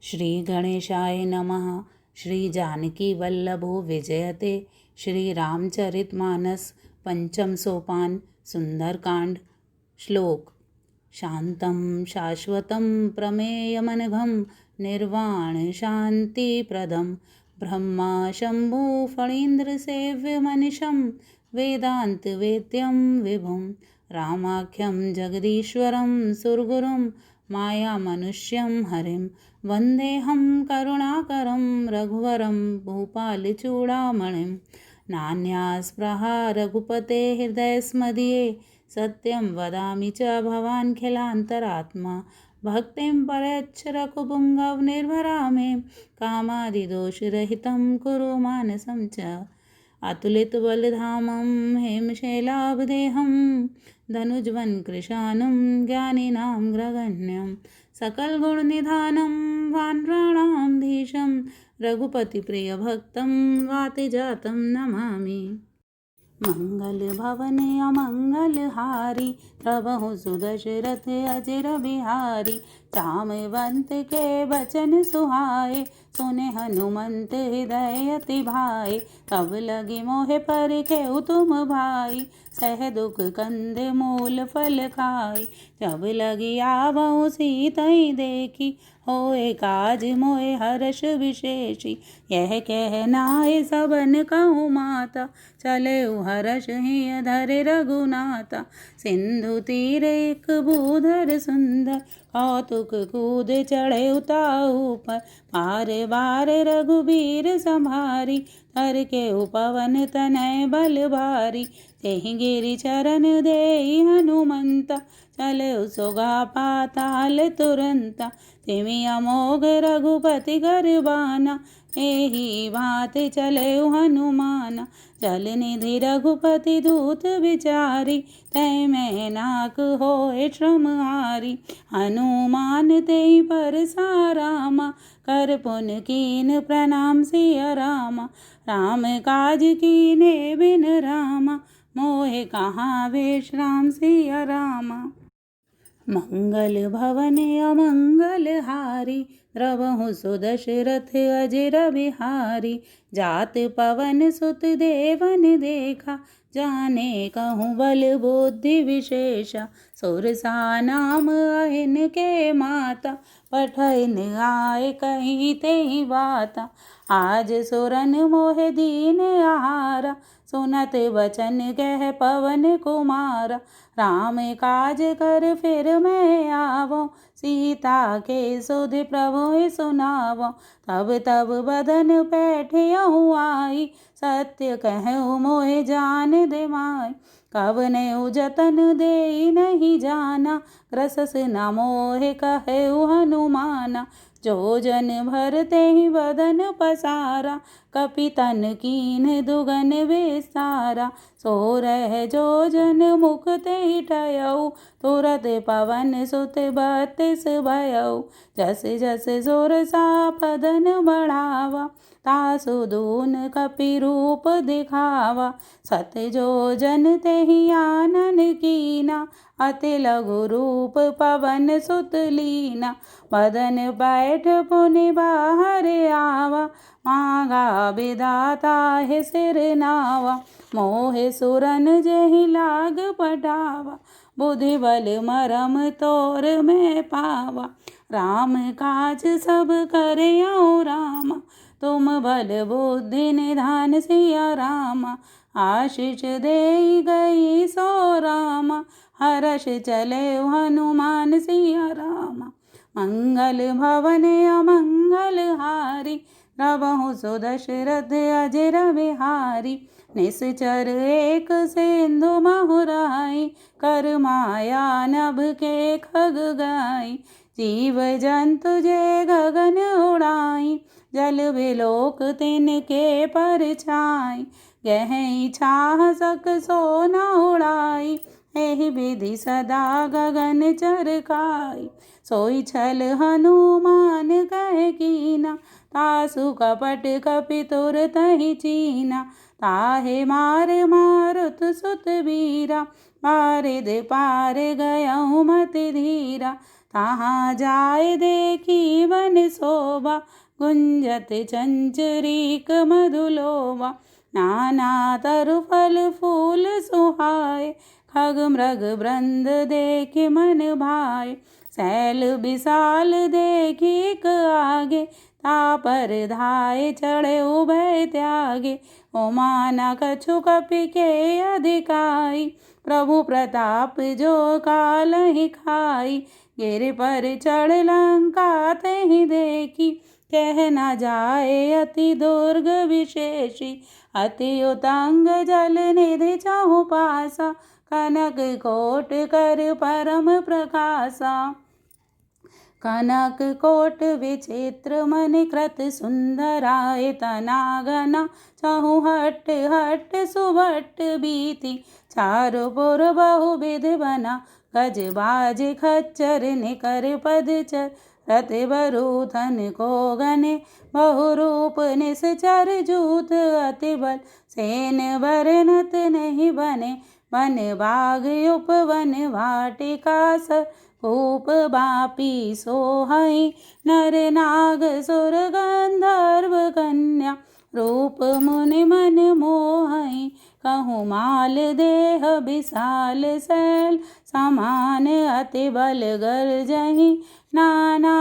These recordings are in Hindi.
श्री गणेशाय नमः। श्री जानकी वल्लभो विजयते। श्री रामचरितमानस पंचम सोपान सुंदरकांड। श्लोक। शांतं शाश्वतं प्रमेयमनघं निर्वाण शांतिप्रदं ब्रह्मा शंभु फणीन्द्रसेव्यमनिशं वेदान्तवेद्यं विभुं रामाख्यं जगदीश्वरं सुरगुरुं मायामनुष्यं हरिं वन्देऽहं करुणाकरं रघुवरं भूपालचूडामणिं। नान्यास्पृहा रघुपते हृदयस्मदीये सत्यं वदामि च भवान्खिलान्तरात्मा। भक्तिं परयच्छ रघुपुङ्गव निर्भरा मे कामादिदोषरहितं कुरु मानसं च। अतुलितबलधामं हेमशैलाभदेहं धनुज्वन् कृशानं ज्ञानिनां ग्रगण्यं सकलगुणनिधानं वानराणां धीशं रघुपतिप्रियभक्तं वातिजातं नमामि। मंगलभवने अमंगलहारी प्रभु सुदशरथ अजर बिहारी। जामवंत के बचन सुहाए सुने हनुमंत हृदय अति भाए। तब लगे मोहे पर खेऊ तुम भाई सह दुख कंद मूल फल खाई। जब लगी आवहु सीतई देखी होए काज मोहे हर्ष विशेषी। यह कहनाए सबन कहूँ माता चले हर्ष ही धरे रघुनाथा। सिंधु तीर एक भूधर सुंदर कौतुक कूद चढ़े उताऊ पर। पार बार रघुबीर संभारी धर के उपवन तनय बल भारी। तेहि गिरि चरण देई हनुमंता चले सोगा पाताल तुरंता। तिमि अमोघ रघुपति कर बाना एहि भात चले हनुमाना। जल निधि रघुपति दूत विचारी तय में नाक होए श्रम हारी। हनुमान तेहि पर सारामा कर पुन कीन प्रणाम सिया रामा। राम काज कीने बिन रामा मोहे कहाँ विश्राम सिया रामा। मंगल भवने अमंगल हारी द्रवहु सुदशरथ अजर बिहारी। जात पवन सुत देवन देखा जाने कहूँ बल बुद्धि विशेषा। सुरसा नाम अहिन के माता पठन आए कहीं तेहि बाता। आज सुरन मोह दीन आहारा सुनत वचन कह पवन कुमारा। राम काज कर फिर मैं आवो सीता के सुध प्रभु सुनावो। तब तब बदन पैठियहु आई सत्य कहूँ मोहे जान दे माई। कवने जतन दे नहीं जाना ग्रसस न मोहे कहु हनुमाना। जो जन भरते ही बदन पसारा कपितन कीन दुगन विस्तारा। सो रह जो जन मुख ते ठयऊ तुरत पवन सुत बत्तिस भयऊ। जस जस जोर सा पदन बढ़ावा तासु दून कपि रूप दिखावा। सत जो जन तेहि आनन कीना अति लघु रूप पवन सुत लीना। बदन बैठ पुनि बाहर आवा मांगा विधाता है सिर नावा। मोहे सुरन जेहि लाग पटावा बुद्धि बल मरम तोर में पावा। राम काज सब करयउ रामा तुम बल बुद्धि निधान सिया रामा। आशीष दे गई सो रामा हर्ष चले हनुमान सिया रामा। मंगल भवने अमंगल हारी द्रवहु सुदशरथ अजर बिहारी। निश्चर एक सिंधु महुराई कर माया नभ के खग गाई। जीव जंतु जे गगन उड़ाई जल विलोक तिनके पर छाई। गहई छाह सक सो न उड़ाई एहि विधि सदा गगन चरकाई। सोई छल हनुमान कह कीना तासु कपट कपि तुर तहि चीना। ताहे मार मारुत सुत बीरा बारिद पार गयउ मति धीरा। तहाँ जाय देखी वन शोभा, गुंजत चंचरीक मधुलोभा। नाना तरु फल फूल सुहाए, खग मृग वृंद देखि मन भाए। शैल विशाल देखिक आगे, तापर धाये चढ़े उभय त्यागे। उमा न कछु कपि के अधिकाई, प्रभु प्रताप जो कालहि खाई। गिरि पर चढ़ लंका तहि देखी, कह न जाए अति दुर्ग विशेषी। अति उतंग जल निधि चहु पासा, कनक कोट कर परम प्रकाशा। कनक कोट विचित्र मणि कृत सुंदराय, तनागना चहु हट हट सुभट बीती। चारु पुर बहुविध बना, गज बाज खच्चर निकर पदचर। रथ बरूथन को गने, बहुरूप निश्चर जूत अति बल। सेन बरनत नहीं बने, वन बाग उपवन वाटिका सर। भूप बापी सोहई, नर नाग सुर गंधर्व कन्या। रूप मुनि मन मोहई, कहूँ माल देह विशाल शैल। समान अति बल गर्जहि, नाना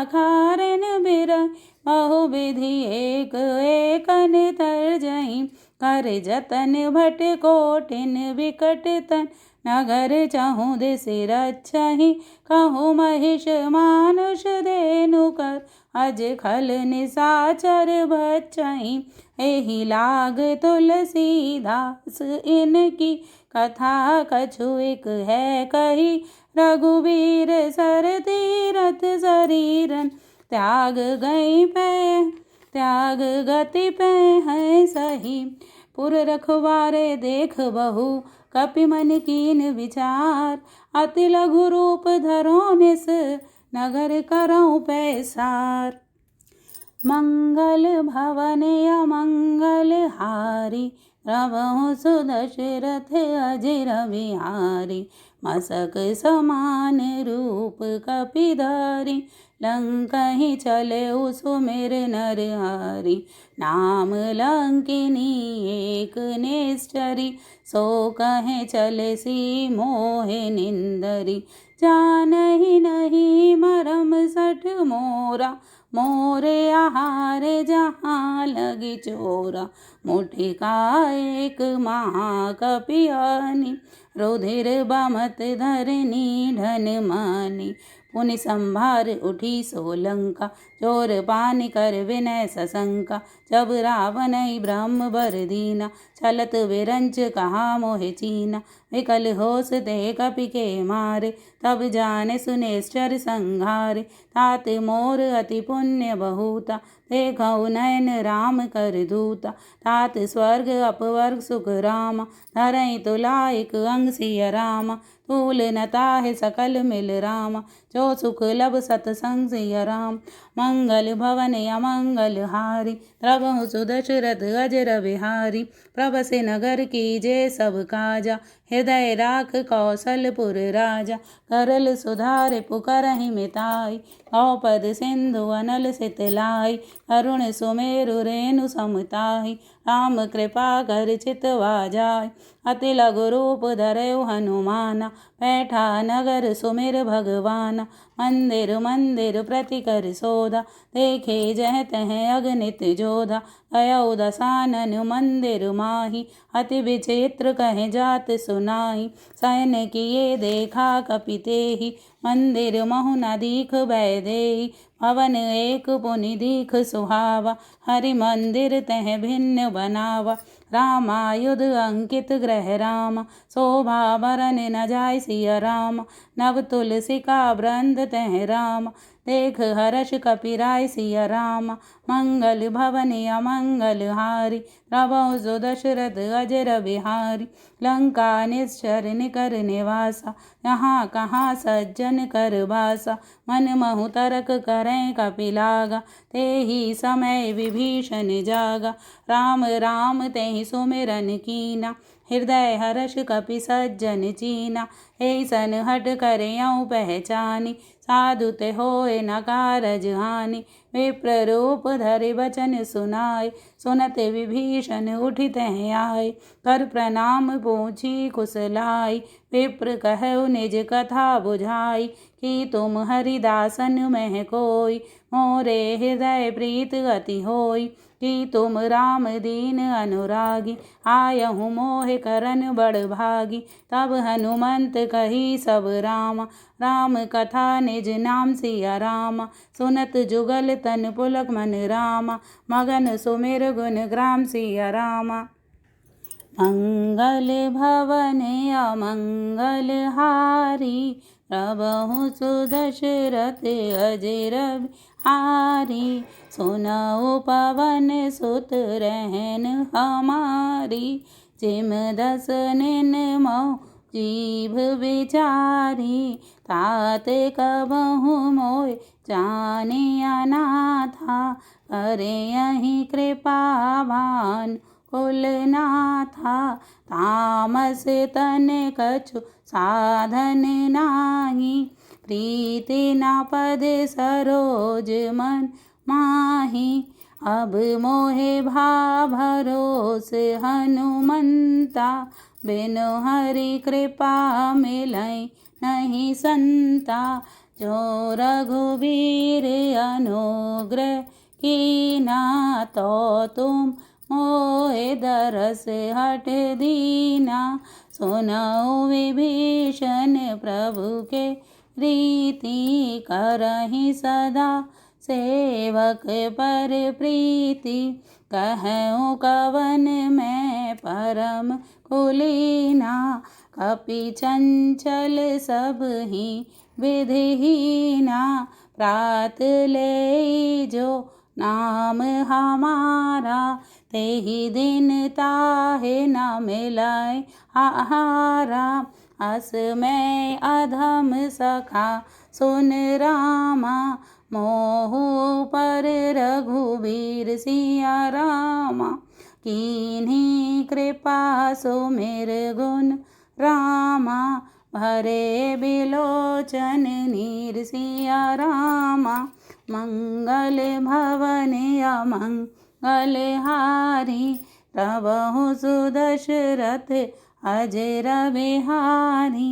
अखारन बिरहि। बहुविधि एक एकन तर्जहि, कर जतन भट कोटिन विकट तन। नगर चहु दिस रक्षहि, कहूँ महिष मानुष धेनु कर। अज खल निशाचर बचहि, एहि लाग तुलसीदास इनकी। कथा कछु एक है कही, रघुवीर सर तीरथ शरीरन। त्याग गति पे है सही, पुर रखवारे देख बहु। कपि मन कीन विचार, अति लघु रूप धरो निस। नगर करऊँ पैसार। मंगल भवन अमंगल हारी, प्रभु सुदशरथ अजिर बिहारी। मसक समान रूप कपिधारी, लंकहि चले सुमिर नरहरि। नाम लंकिनी एक निश्चरी, सो कहे चले सी मोहे निंदरी। जानहि नहीं मरम सठ मोरा, मोरे आहार जहाँ लगी चोरा। मुठि का एक महाकपियानी, रुधिर बमत धरनी ढन मानी। पुनि संभार उठी सोलंका, चोर पानि कर विनय सशंका। जब रावण ब्रह्म बर दीना, चलत विरंच कहा मोहि चीना। विकल होश ते कपि के मारे, तब जाने सुनेश्वर संहारे। तात मोर अति पुण्य बहुता, देखऊ नयन राम कर दूता। तात स्वर्ग अपवर्ग सुख रामा, धरई तुलाइक अंग सिय रामा। तूल न ताहि सकल मिल रामा, जो सुख लब सतसंग सिय राम। मंगल भवन अमंगल हारी, प्रभु सुदशरथ अजर बिहारी। प्रभसे नगर कीजे सब काजा, हृदय राख कौशलपुर राजा। करल सुधार पुकारहि मिताई, औपद सिंधु अनल सितलाई। अरुण सुमेरु रेणु समताहि, राम कृपा कर चितवा जाय। अति लघु रूप धरयु हनुमाना, पैठा नगर सुमिर भगवाना। मंदिर मंदिर प्रति कर सोधा, देखे जह तह अगणित जोधा। कयऊ दसानन मंदिर माही, अति विचित्र कहे जात सुनाई। शयन किए देखा कपि तेहि, मंदिर महु न दीख बैदेहि। भवन एक पुनि दीख सुहावा, हरि मंदिर तह भिन्न बनावा। रामायुध अंकित ग्रह राम, शोभा बरन न जाय सिय राम। नव तुलसी का वृंद तह राम, देख हर्ष कपिराय सिय राम। मंगल भवन अमंगल हारी, प्रभु सुदशरथ अजर बिहारी। लंका निश्चर निकर निवासा, यहाँ कहाँ सज्जन कर बासा। मन महु तरक करें कपिलागा। ते ही समय विभीषण जागा, राम राम ते ही सुमिरन कीना। हृदय हर्ष कपि सज्जन चीना, ऐसन हट कर यऊ पहचानी। साधु ते होए न कारज हानि, विप्र रूप धरि बचन सुनाए। सुनत विभीषण उठि तह आए, कर प्रणाम पूछी कुशलाई। विप्र कहु निज कथा बुझाई, कि तुम हरिदासन मह कोई। मोरे हृदय प्रीत अति होई, कि तुम राम दीन अनुरागी। आयहु मोहि करन बड़ भागी, तब हनुमंत कही सब रामा। राम कथा निज नाम सिया रामा, सुनत जुगल तन पुलक मन रामा। मगन सुमिर गुण ग्राम सिया रामा। मंगल भवन अमंगल हारी, प्रभु सुदशरथ अजर बिहारी। सुनऊ पवन सुत रहन हमारी, जिम दस निर्मोह जीभ विचारी। तात कबहु मोय जानिया नाथा, करे यहीं कृपा भान कुल नाथा। तामस तन कछु साधन नाही, प्रीति न पद सरोज मन माही। अब मोहे भा भरोस हनुमंता, बिनु हरि कृपा मिलै नहीं संता। जो रघुवीर अनुग्रह कीना, तो तुम मोहे दरस हट दीना। सुनऊ विभीषण प्रभु के रीति, करहि सदा सेवक पर प्रीति। कहूँ कवन मैं परम कुलीना, कपि चंचल सब ही विधिहीना। प्रात ले जो नाम हमारा, ते ही दिन ताहे न मिलाए आहारा। अस मैं अधम सखा सुन रामा, मोहु पर रघुवीर सिया रामा। कीन्ही कृपा सुमिर गुण रामा, भरे बिलोचन नीर सिया रामा। मंगल भवन अमंगल हारी, प्रभु सुदशरथ अजर बिहारी।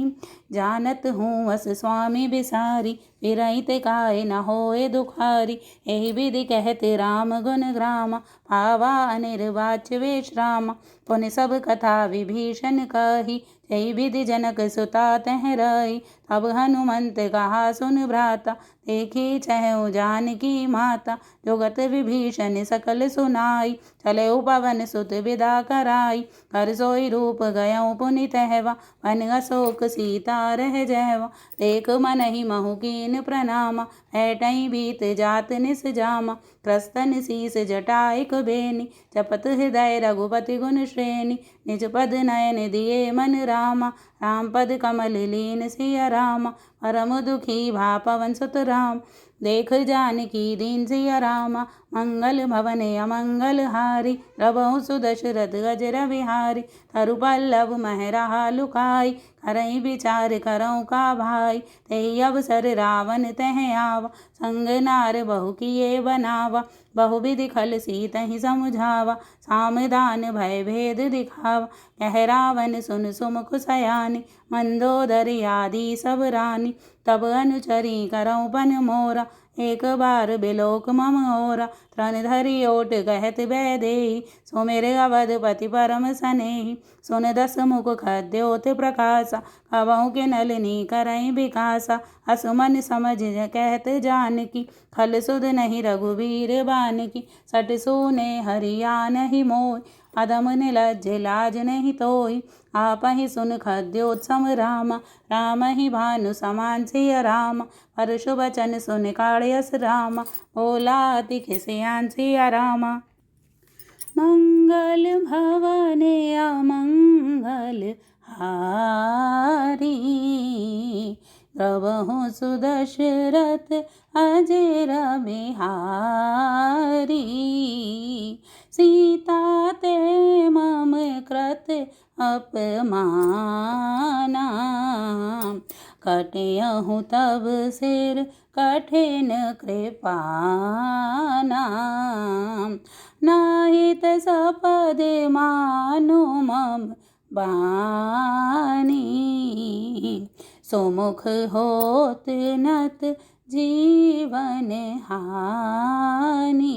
जानत हूँ वस स्वामी बिसारी, फिरहित काय न होए दुखारी। एहि विधि कहत राम गुण ग्रामा, पावा अनिर्वाच्य विश्रामा। पुनि सब कथा विभीषण कही, जय विधि जनक सुता तह रही। तब हनुमंत कहा सुन भ्राता, देखी चहु जानकी माता। जुगत विभीषण सकल सुनाई, चले पवन सुत विदा कराई। कर सोई रूप गयऊँ पुनि तहवा, वन अशोक सीता रह जहवा। देख मनहि महु कीन प्रणामा, ऐटई बीत जात निस जामा। क्रस्तन शीस जटाइक बेनी, जपत हृदय रघुपति गुण श्रेणी। निज पद नयन दिए मन रामा, राम पद कमल लीन सिया रामा। परम दुखी भा पवन सुत राम, देख जानकी दीन सिया रामा। मंगल भवन अमंगल हारी, प्रभु सुदशरथ अजर बिहारी। तरु पल्लव मह रहा लुकाई, करई विचार करऊँ का भाई। तेहि अवसर रावण तह आवा, संग नार बहु किए बनावा। बहुविधि खल सीतहि समुझावा, सामदान भय भेद दिखावा। कह रावण सुन सुमुख सयानी, मंदोदरी आदि सब रानी। तब अनुचरी करऊँ पन मोरा, एक बार बिलोक मम ओरा। त्रन धरि ओट कहत बैदेही, सुमिर अवधपति परम सनेही। सुन दस मुख खद्योत प्रकाशा, कबहु के नलिनी करई बिकासा। असुमन समझ कहत जानकी, खल सुध नहीं रघुवीर बानकी। सट सूने हरिया नहीं मोय, अधम निलज्ज लाज नहीं तोय। आपहि सुन खद्योत्सम रामा, राम ही भानु समान सिय रामा। परशु बचन सुन काढ़ियस रामा, बोला अति खिसियान सिया रामा। मंगल भवन अमंगल हारी, प्रभु सुदशरथ अजर बिहारी। सीता ते मम कृत अपमाना, कटयहु तब सिर कठिन कृपाना। नाहित सपद मानु मम बानी, सुमुख होत नत जीवन हानि।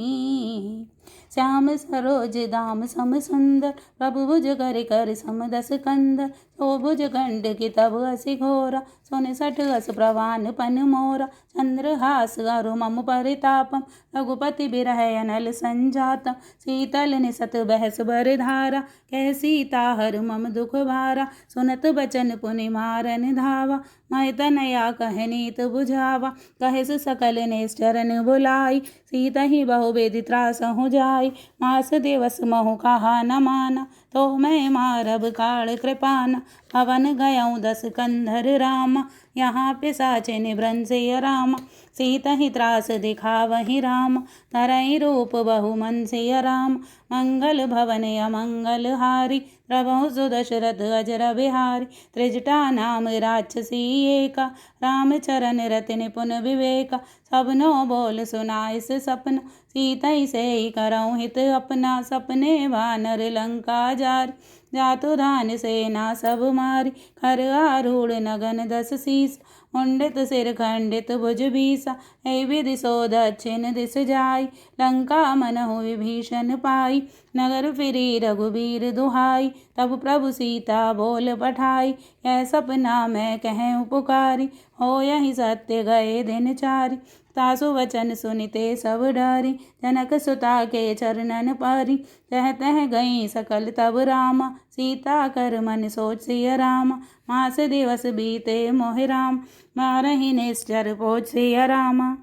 श्याम सरोज दाम सम सुंदर, प्रभु भुज कर कर सम दस कंदर। सो भुज गंड की तब असि घोरा, सोन सठ अस प्रवान पन मोरा। चंद्रहास अरु मम परितापम, रघुपति बिरह अनल संजातम। शीतल निसत बहस बर धारा, कह सीता हर मम दुख भारा। सुनत बचन पुनि मारन धावा, मैं तनया कह नीत बुझावा। कहेसु सकल निश्चरन बुलाई, सीता ही बहु बेदि त्रासहु जाई। मास दिवस महु कहा न माना, तो मैं मारब काल कृपाना। पवन गयऊँ 10 कंधर रामा, यहाँ पिशाचिनि भ्रंशय रामा। सीता ही त्रास दिखावहि राम, धरई रूप बहु मनसिय राम। मंगल भवन अमंगल हारी, प्रभु सुदशरथ अजर बिहारी। त्रिजटा नाम राक्षसी एका, राम चरण रति निपुन विवेका। सबनो बोल सुनाइस सपना, सीता से करऊँ हित अपना। सपने वानर लंका जार, जातु धान सेना सब मारी। खर आरूढ़ नगन 10 शीस, मुंडित सिर खंडित भुज बीसा। हे विधि सो दक्षिण दिस जाई, लंका मनहु विभीषण पाई। नगर फिरी रघुबीर दुहाई, तब प्रभु सीता बोल पठाई। यह सपना मैं कहूँ पुकारी, हो यही सत्य गए दिन चारि। तासु वचन सुनिते सब डरी, जनक सुता के चरणन पारी। तह तह गई सकल तब रामा, सीता कर मन सोच सिय रामा। मास दिवस बीते मोहि राम, मारहि निश्चर पोछ सिय रामा।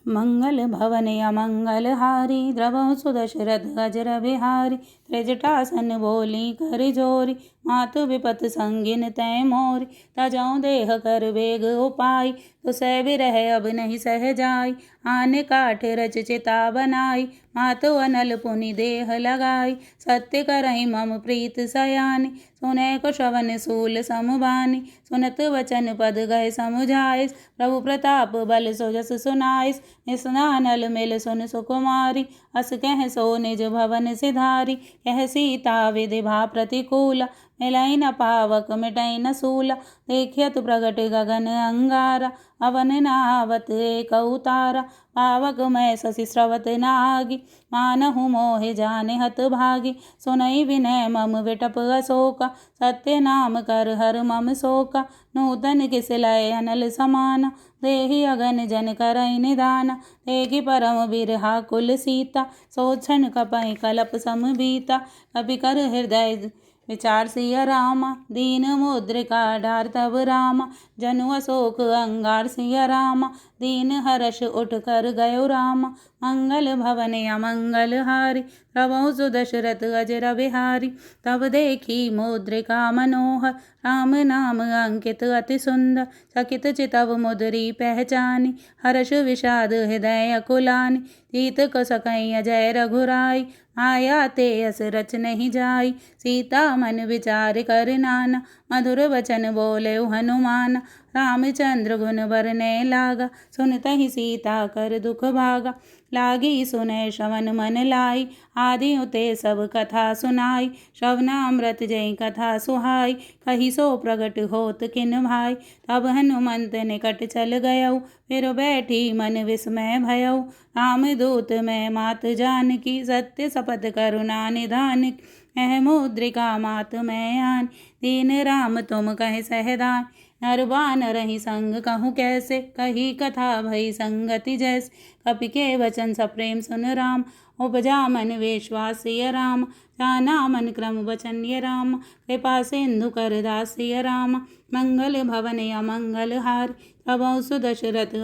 मंगल भवन अमंगल हारी, द्रवहु सुदशरथ अजर बिहारी। त्रिजटासन बोली कर जोरी, मातु विपत संगिन तै मोरी। तजौ देह कर वेग उपाय, तो सह बिरह अब नहीं सह जाई। आने काठ रच चिता बनाई, मातु अनल पुनि देह लगाई। सत्य करहि मम प्रीत सयानी, सुनै को श्रवण सूल समुबानी। सुनत वचन पद गए समुझाइस, प्रभु प्रताप बल सो जस सुनाइस। निस्नानल मिल सुन सुकुमारी, अस कह सो निज भवन सिधारी। कह सीता विधि भा प्रतिकूला, मिलई न पावक मिटई न सूला। देखियत प्रगट गगन अंगारा, अवन नावत एक उतारा। पावक मैं शशि स्रवत नागी, मानहु मोहि जाने हत भागी। सुनई विनय मम विटप अशोका, सत्य नाम कर हर मम शोका। नूतन किस लय अनल समाना, देहि अगन जन करई निदाना। देखि परम बिरहा कुल सीता, सोक्षण कपहि कलप सम बीता। कपि कर हृदय विचार सिय रामा, दीन मुद्रिका डार तब रामा। जनु अशोक अंगार सिय रामा, दीन हर्ष उठ कर गयो रामा। मंगल भवन अमंगल हारी, प्रभु सुदशरथ अजर बिहारी। तब देखी मुद्रिका मनोहर, राम नाम अंकित अति सुंदर। चकित चितव मुद्री पहचानी, हर्ष विषाद हृदय अकुलानी। जीत को सकई अजय रघुराई, आया ते अस रच नहीं जाई। सीता मन विचार कर नाना, मधुर वचन बोले हनुमान। रामचंद्र गुण बरने लागा, सुनतहि सीता कर दुख भागा। लागी सुने श्रवण मन लाई, आदि उते सब कथा सुनाई। श्रवणामृत जय कथा सुहाई, कही सो प्रगट होत किन भाई। तब हनुमंत निकट चल गयऊ, फिर बैठी मन विस्मय भयऊ। रामदूत मैं मात जानकी, सत्य शपथ करुणा निधान। एह मुद्रिका मात मैं आन, दीन राम तुम कह सहदान। नर बानर रही संग कहूँ कैसे, कही कथा भई संगति जैसे। कपि के वचन सप्रेम सुन राम, उपजा मन विश्वास सिय राम। जाना मन क्रम वचन य राम, कृपा सिंधु कर दास सिय राम। मंगल भवन अमंगल हारी, प्रभु सुदशरथ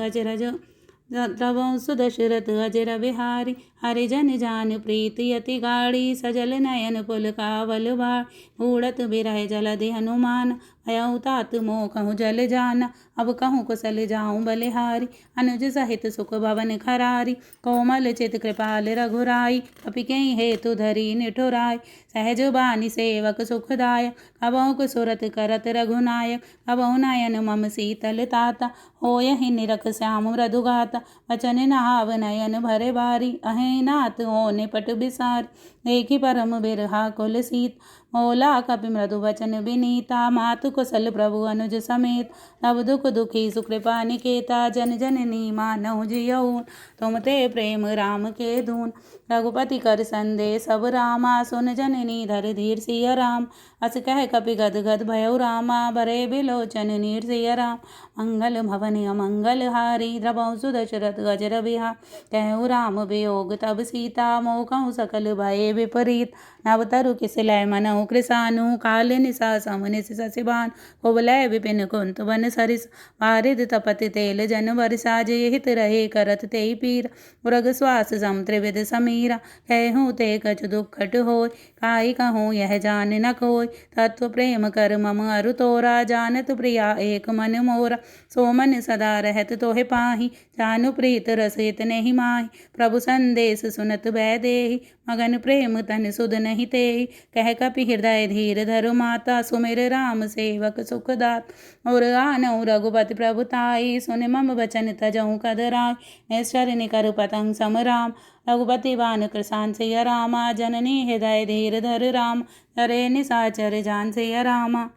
अजर बिहारी। हरिजन जान प्रीति अति गाढ़ी, सजल नयन पुलकावल बाढ़। बूढ़त बिरह जलधि हनुमान, भयउ तात मोह कहूँ जल जाना। अब कहूँ कुशल जाऊँ बलिहारी, अनुज सहित सुख भवन खरारी। कोमल चित कृपाल रघुराई, कपिकें हेतु धरी निठुराई। सहज बानी सेवक सुखदायक, कबहु कुसुरत करत रघुनायक। कबहु नयन मम शीतल ताता, होयहि निरख श्याम मृदु गाता। वचन नहाव नयन भरे बारी, अहें नाथ ओने पट बिसारी। देखी परम बिरहा कुल सीत, मोला कपि मृदु वचन विनीता। मातु कुशल प्रभु अनुज समेत, तब दुख दुखी सुकृपा निकेता। जन जननी मानहु जियऊन, तुम ते प्रेम राम के दून। रघुपति कर संदेश सब रामा, सुन जननी धर धीर सिय राम। अस कह कपि गद गद भयउ रामा, बरे बिलोचन नीर सिय राम। मंगल भवन अमंगल हारी, द्रवहु सुदशरथ अजर बिहार। कहु राम वियोग तब सीता, मोह कहूँ सकल भये विपरीत। नव तरु किसलय मनहु कृसानु, काल निसा समुनिस ससिबान। कुबलय विपिन कुंत वन सरिस, वारिद तपति तेल जन बरसा। जे हित रहे करत तेई पीर, उरग श्वास सम त्रिविध समीरा। कहूँ ते कछु दुखट होय, काई कहूँ यह जान न कोय। तत्व प्रेम कर मम अरु तोरा, जानत प्रिया एक मन मोरा। सो मन सदा रहत तोहे पाहि, जानु प्रीत रस इतने माहि। प्रभु संदेश सुनत भय देहि, मगन प्रेम तन सुध नहीं तेहि। कह कपि हृदय धीर धरु माता, सुमिर राम सेवक सुखदात। और आनऊ रघुपति प्रभुताई, सुन मम बचन तजहु कदराय। निश्चर निकर पतंग सम राम, रघुपति बान कृसान सिय रामा। जननी हृदय धीर धर राम, करे निशाचर जान सिय रामा।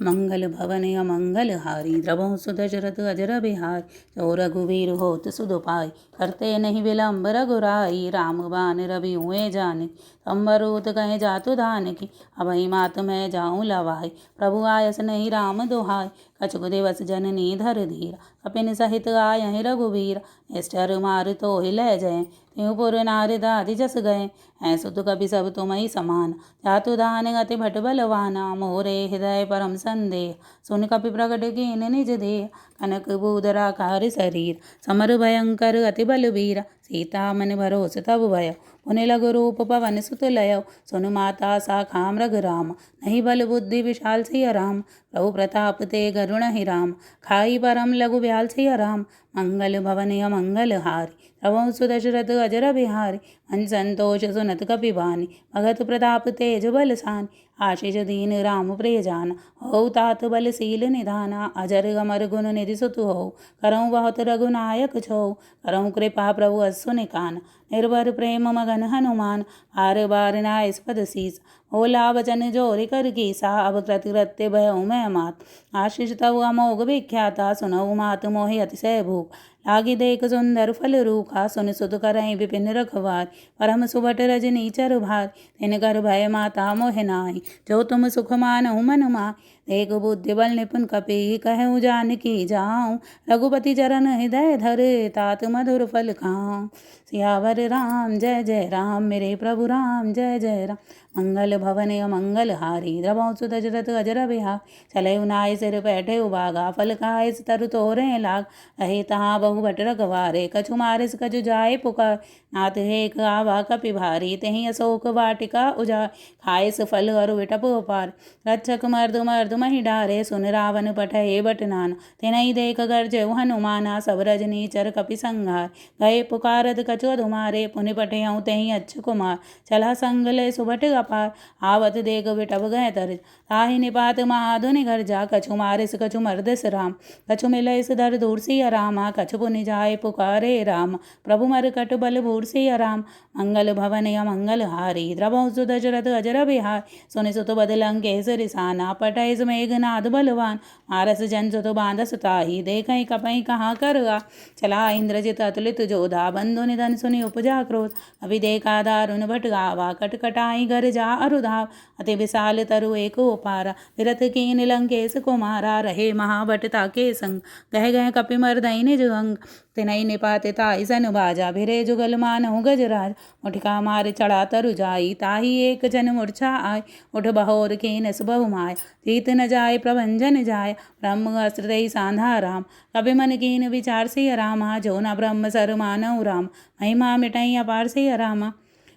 मंगल भवन अमंगल हारी, द्रवहु सुदशरथ अजर बिहारी। जो रघुवीर होत सुदुपाई, करते नहीं विलम्ब रघुराई। राम बान रवि हुए जान, अम्बरूत कहे जातु धान की। अभई मात मैं जाऊँ लवाई, प्रभु आयस नहीं राम दुहाई। कछुक दिवस जननी धर धीरा, कपिन सहित आयहि रघुवीर। निष्ठुर मार तोहि लय जय, त्यों पुर नार दाधि जस गए। हैं सुत कपि सब तुमहि समान, जातु दान अति भट बलवाना। मोरे हृदय परम संदेह, सुन कपि प्रगट कीन निज देह। कनक बूदरा कार शरीर, समर भयंकर अति बलवीर। सीता मन भरोस तब भय, पुनि लघु रूप पवन सुत लय। सुन माता साखा मृग राम, नहीं बल बुद्धि विशाल सिय राम। प्रभु प्रताप ते गरुण राम, खाई परम लघु ब्याल सिय राम। मंगल भवन अमंगल हारी, द्रवहु सुदशरथ अजर बिहारी। मन संतोष सुनत कपि बानी, भगत प्रताप तेज बल सानी। आशीष दीन राम प्रिय जाना, हो तात बलशील निधाना। अजर अमर गुण निधि सुत हो, करऊँ बहुत रघुनायक छो। करऊँ कृपा प्रभु असु निकाना, निर्भर प्रेम मगन हनुमान। बार बार नाइस पद शीस, भोला वचन जोरि कर कीसा। अब कृतकृत्य भयउ मैं मात, आशीष तव अमोघ विख्याता। सुनऊ मात मोहि अतिशय भूख, लागी देख सुंदर फल रूखा। सुन सुत करहि विपिन रखवार, परम सुबट रजनी चर भार। तिन कर भय माता मोहि नाहि, जो तुम सुख मानहु मन माहि। देख बुद्धि बल निपुण कपि, कहूँ जानकी जाऊँ। रघुपति चरण हृदय धरे, तात मधुर फल खाऊँ। सियावर राम जय जय राम, मेरे प्रभु राम जय जय राम। मंगल भवन अमंगल हारी, द्रवहु सुदशरथ अजर बिहारी। चलऊ नाय सिर बैठे उबागा, फल खाए तरु तोरे लाग। रहे तहाँ बहु भट रखवारे, कछु मारिस कछु जाय पुकार। नाथ एक आवा कपि भारी, तेहि अशोक वाटिका उजाड़। खाइस फल अरु विटप उपार, रक्षक मर्द मर्द महि डारे। सुन रावण पठए बट नाना, तिनहि देख गरजेउ हनुमाना। सब रजनी चर कपि संहार, गए पुकारत कछु अधुमारे। पुनि पठेउ तेहि अच्छ कुमार, चला संग लय सुभट अपार। आवत देख विटप गए तरज, ताहि निपात महाधुनि गर्जा। कछु मारिस कछु मर्दस राम, कछु मिलइस धर दूर सिय रामा। कछु पुनि जाय पुकारे राम, प्रभु मरकट बल भूर सिय राम। मंगल भवन अमंगल हारी, द्रवहु सुदशरथ अजर बिहारी। सुनि सुत बद लंकेश रिसाना, पठइस मेघनाद बलवान। मारस जन सुत बांधस ताहि, देखहि कपहि कहाँ करआ। चला इंद्रजित अतुलित जोधा, बंधु निधन सुनि उपजा क्रोध। अभी देखा दारुण भट गावा, कटकटाई घर जा अरु धाव। अति विशाल तरु एक उपारा, विरथ कीन लंकेश कुमारा। रहे महाभट ताके संग, गह गह कपि मर्दई निज अंग। संग। तिनई निपाते ताई सन बाजा, भिरे जुगल मानहु गजराज। मुठिका मार चढ़ा तरु जाई, ताही एक जन मूर्छा आय। उठ बहोर कीनस बहु माया, जीत न जाय प्रभंजन जाय। ब्रह्म अस्त्र दई सांधा राम, कभी मन कीन विचार सिय रामा। जो न ब्रह्म सर मानहु राम, महिमा मिटई अपार सिय रामा।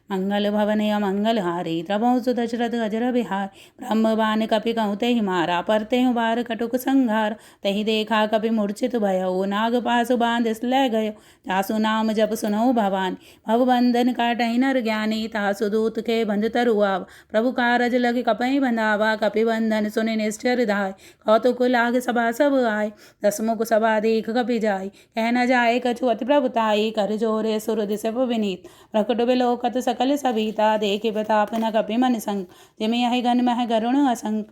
मंगल भवन अमंगल हारी, द्रवहु सु दशरथ अजर बिहार। ब्रह्म बान कपि कहु तेहि मारा, परते बार कटुक संघार। तहि देखा कपि मूर्छित भयउ, नाग पासु बांध लै गयो। जासु नाम जप सुनऊ भवानी, भव बंधन काटहि नर ज्ञानी। तासु दूत के बंध तरुआव, प्रभु कारज लग कपहि बंधावा। कपि बंधन सुनि निश्चर धाय, कौतुक लाग सभा सब आय। दसमुख सभा देख कपि जाय, कह न जाय कछु अति प्रभुताई। कर जोरे सुर दिसप विनीत, प्रकट बिलोकत सकल सभीता। देखे प्रताप न कपि मन संग, जिमि यहि गन मह गरुण असंक।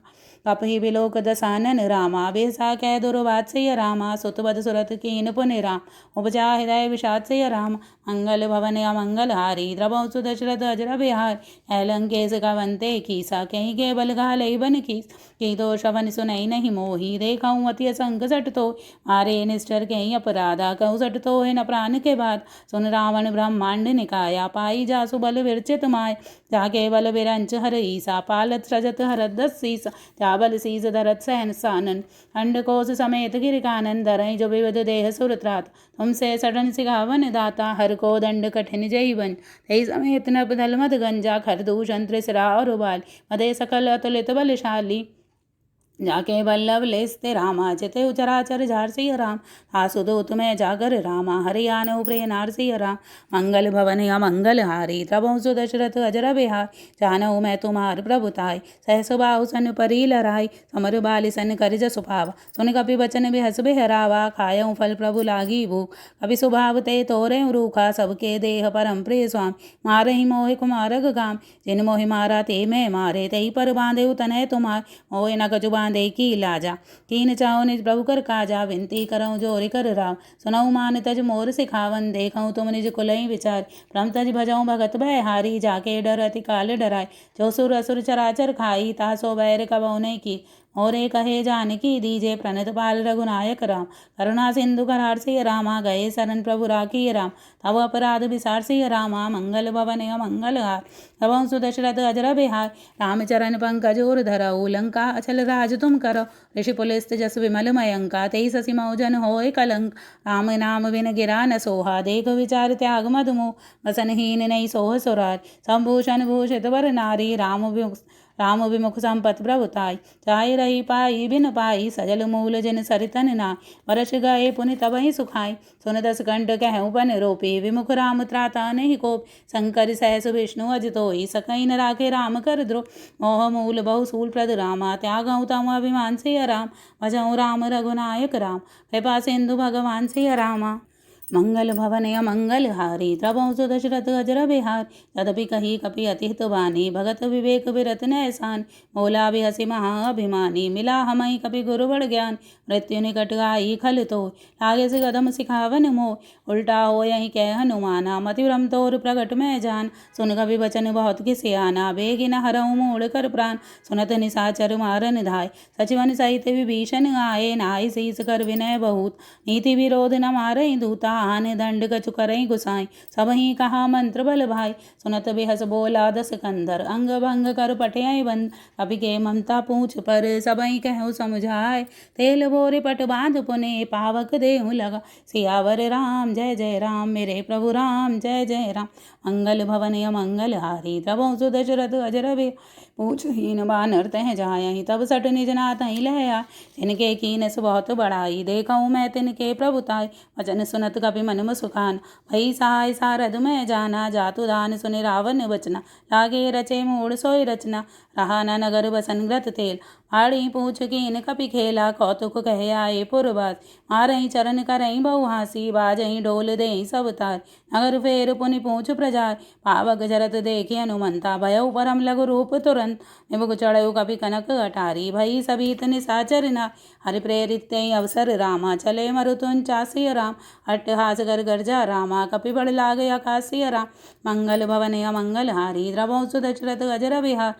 कपहि बिलोक दसानन रामा, बेसा कै दुर्वात सिय रामा। सुत बद सुरत कीन पुनि राम, उपजा हृदय विषाद सिय राम। मंगल भवन अमंगल हारी, द्रवहु सु दशरथ अजर बिहार। लंकेश कवंते कीसा, कहीं के बल घालई बन कीस। की तो श्रवण सुनई नहीं मोही, देखऊँ अति असंग सट तो। मारे निष्ठर कहीं अपराधा, कहूँ सट तो है न प्राण के बाद। सुन रावण ब्रह्मांड निकाया, पाई जासु बल विरचित माय। जाके बल विरंच हर ईसा, पालत सजत हरत दस सीसा। जाबल शीस धरत सहन सानन, अंडकोश समेत गिर कानन। धरई जो विविध देह सुर त्रात, तुमसे सडन सिखावन दाता। हर को दंड कठिन जईवन, तई समेत नभ दल मद गंजा। खरदूषण त्रिसरा और बाल, मदे सकल अतुलित बलशाली। जाके वल्लभ लेस्ते रामा, चिते चराचर झार सिय राम। आसु दूत में जागर रामा, हरियाणु प्रिय नार सिय राम। मंगल भवन अमंगल हारी, द्रवहु सु दशरथ अजर बिहार। जानहु मैं तुम्हार प्रभुताई, सहस बाहु सन परी लराई। समर बालि सन कर जसु पावा, सुन कपि बचन बिहस बिहरावा। खायऊ फल प्रभु लागी भूख, कपि स्वभाव ते तोरे रूखा। सबके देह परम प्रिय स्वामी, मारहि मोहि कुमारग गाम। जिन मोहि मारा ते मैं मारे, तई पर बांधे तनय तुम्हार। मोहि न कछु बांधे की लाजा, कीन चाहो निज प्रभु कर काजा। विनती करऊँ जोरि कर राव, सुनऊ मान तज मोर सिखावन। देखऊँ तुम निज कुलई विचार, प्रम तज भजऊँ भगत भय हारी। जाके डर अति काल डराय, जो सुर असुर चराचर खाई। तासो बैर कबऊ नहीं की, मोरे कहे जानकी दीजे। प्रणत पाल रघुनायक राम, करुणा सिंधु करार सिय रामा। गए शरण प्रभु राखिय राम, तब अपराध विसार सिय रामा। मंगल भवन अमंगल हार, द्रवहु सु दशरथ अजर बिहार। रामचरण पंकज उर धरऊ, लंका अचल राज तुम करो। ऋषि पुलिस्त जस विमल मयंका, तेई ससी मौजन होय कलंक। राम नाम बिन गिरा न सोहा, देख विचार त्याग मधुमोह। बसनहीन नहीं सोह सुरार, संभूषण भूषित वर नारी। राम विमुख संपत प्रभुताई, चाहे रही पाई बिन पाई। सजल मूल जिन सरितन नाय, वर्ष गए पुनि तबहि सुखाई। सुन दस कंठ कहूँ पन रोपी, विमुख राम त्राता नहीं कोप। शंकर सहस विष्णु अज तोई, सकई न राखे राम कर द्रोह। मोह मूल बहु सूल प्रद रामा, त्यागऊँ तम अभिमान सिय राम। भजऊँ राम रघुनायक राम, कृपा सिंधु भगवान सिय रामा। मंगल भवन अमंगल हारी, द्रवहु सु दशरथ अजर बिहार। यद्यपि कही कपि अति हित बानी, भगत विवेक विरत नैसान। बोला बिहसि महाअभिमानी, मिला हमई कपि गुरु बड़ ज्ञान। मृत्यु निकट आई खल तो, लागे से कदम सिखावन मोह। उल्टा हो यही कह हनुमाना, मति भ्रम तोर प्रगट में जान। सुन कपि बचन बहुत किसियाना, बेगिन हरऊँ मोड़ कर प्राण। सुनत निशाचर मारन धाय, सचिवन सहित विभीषण आए। नाहि शीस कर विनय बहुत, नीति विरोध न मारई दूता। आन दंड कछु करई गुसाई, सबहि कहा मंत्र बल भाई। सुनत बिहस बोला दस कंधर, अंग भंग कर पटय बंद। कपि के ममता पूछ पर, सबहि कहूँ समझाए। तेल बोरे पट बांध पुने, पावक देहु लगा। सियावर राम जय जय राम, मेरे प्रभु राम जय जय राम। मंगल भवन अमंगल हारी, द्रवहु सु दशरथ अजर बिहार। पूछहीन बानर तह जायहि, तब सट निज नाथहि लहया। तिनके कीनस बहुत बड़ाई, देखऊँ मैं तिनके प्रभुताई। वचन सुनत कपि मन मुस्कान, भई सहाय सारद में जाना। जातु दान सुनि रावण बचना, लागे रचे मूढ़ सोई रचना। रहा न नगर बसन ग्रत तेल, आड़ी पूछ कीन कपि खेला। कौतुक कहे आए पुरवास, मारही चरण करही बहु हासी। बाजही ढोल देहि सब तार, नगर फेर पुनि पूछ प्रजार। पावक जरत देखि हनुमंता, भयउ परम लघु रूप तुरंत। निबुक चढ़ऊ कपि कनक अटारी, भई सबीत निशाचर नार। हरि प्रेरित तेहि अवसर रामा, चले मरुतुंचासिय राम। अट्टहास कर गर्जा रामा, कपि बड़ लाग आकासिय राम। मंगल भवन अमंगल हारी, द्रवहु सु दशरथ अजर बिहार।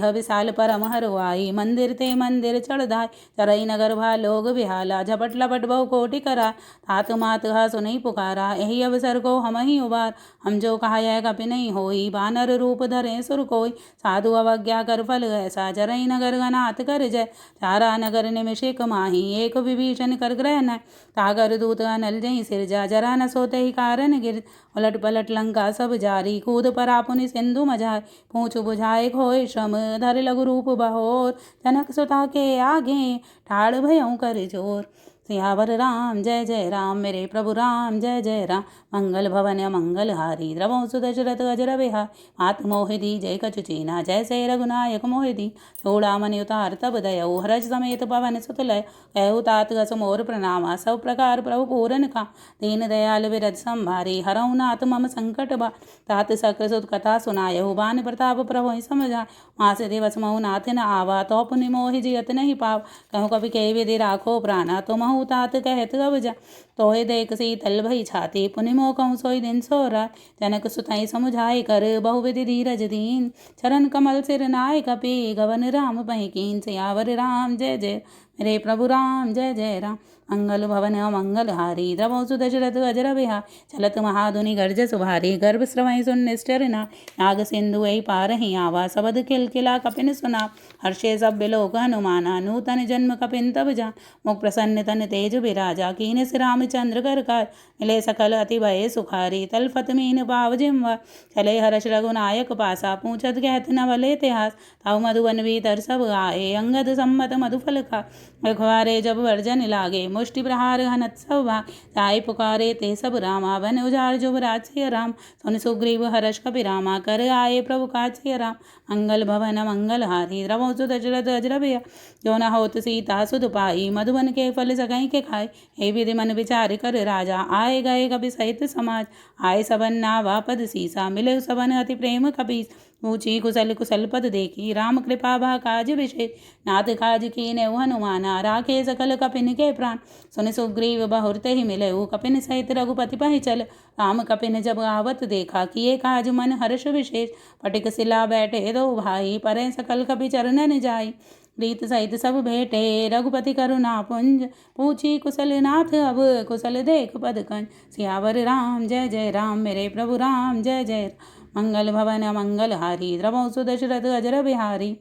देह विशाल परम हरवाई, मंदिर ते मंदिर चढ़धाय, चरई नगर भा लोग विहाला, झपट लपट बहु कोटि करा, तात मात हा सुनई पुकारा, यही अवसर को हम ही उबार, हम जो कहा यह कपि नहीं होई, बानर रूप धरे सुर कोई, साधु अवज्ञा कर फल ऐसा, चरई नगर गनात कर जय, चारा नगर निमिषेक माही, एक विभीषण कर ग्रह न, तागर दूत अनल जही सिरजा, जरा न सोते ही कारण गिर, उलट पलट लंका सब जारी, कूद परा पुनि सिंधु मझाय, पूछ बुझाए खोए श्रम, धर लघु रूप बहोर, जनक सुता के आगे ठाड़ भयउ कर जोर। सियावर राम जय जय राम, मेरे प्रभु राम जय जय राम, मंगल भवन मंगल हारी, द्रवौ सुदशरथ अजर विहार, मात मोहि दी जय कछु चीना, जैसे रघुनायक मोहि दी, चूड़ामणि उतार तब दयौ, हरष समेत पवन सुत लय, कहु तात गस मोर प्रणामा, सब प्रकार प्रभु पूरन का, दीन दयाल विरज संभारी, हरऊ नाथ मम संकट बा, तात सक्र सुत कथा सुनायहु, बान प्रताप प्रभु समझा, मास दिवस महु नाथ न आवा, तो पुनि मोहि जियत नहीं पाव, कहूँ कवि के विधि राखो प्राणा, तुम तात कहत अब जा, तोहे देख शीतल भई छाती, पुनि मोह कहूँ सोई दिन सो रात, जनक सुतई समुझाई कर, बहुविधि धीरज दीन, चरण कमल सिर नाय कपि, गवन राम पहि कीन। सियावर राम जय जय, मेरे प्रभु राम जय जय राम, मंगल भवन मंगल हारी, द्रवौ सुदशरथ अजर विहार, चलत महाधुनि गर्ज सुभारी, गर्भ श्रवई सुन निश्चर ना, नाग सिंधु ऐ पार ही आवा, सबद खिलखिला कपिन सुना, हर्षे सब लोक हनुमाना, नूतन जन्म कपिन तब जा, मुख प्रसन्न तन तेज विराजा, कीन श्री रामचंद्र कर काज, मिले सकल अति भय सुखारी, तलफत मीन पाव जिम्वा, चले हर्ष रघुनायक पासा, पूछत कहत न भले इतिहास, तव मधुवन भीतर सब आए, अंगद सम्मत मधुफल खा, रखवारे जब वर्जन लागे, मुष्टि प्रहार घनत सब भाग, ताई पुकारे ते सब रामा, बन उजार जुबराज सिय राम, सुन सुग्रीव हर्ष कपि रामा, कर आए प्रभु काज सिय राम, मंगल भवन मंगल हारी, द्रवौ सुदशरथ अजर विहार, जो न होत सीता सुध पाई, मधुबन के फल सकई के खाए, हे विधि मन विचार कर राजा, आए गए कपि सहित समाज, आए सबन नावा पद सीसा, मिले सबन अति प्रेम कपीस, ऊँची कुशल कुशल पद देखी, राम कृपा भा काज विशेष, नाथ काज कीन्हे हनुमाना, राखे सकल कपिन के प्राण, सुन सुग्रीव बहुर तेहि मिलऊ, कपिन सहित रघुपति पहि चल, राम कपिन जब आवत देखा, किए काज मन हर्ष विशेष, पटिक सिला बैठे दो भाई, परे सकल कपि चरणन जाई, रीत सहित सब भेटे, रघुपति करुणा पुंज, पूछी कुशल नाथ अब कुशल देख पद कंज। सियावर राम जय जय राम, मेरे प्रभु राम जय जय राम, मंगल भवन मंगल हारी, द्रवौ सुदशरथ अजर बिहारी,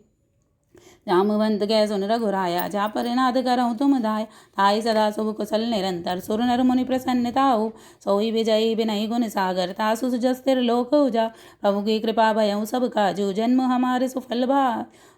जामवंत कै सुन रघुराया, जा पर नाद करऊँ तुम दाय, ताई सदा शुभ कुशल निरंतर, सुर नर मुनि प्रसन्नताऊ, सोई विजयी विनय गुण सागर, तासु सुजस्तिर लोक उजा, प्रभु की कृपा भयऊ सब काजू, जन्म हमारे सुफल भा,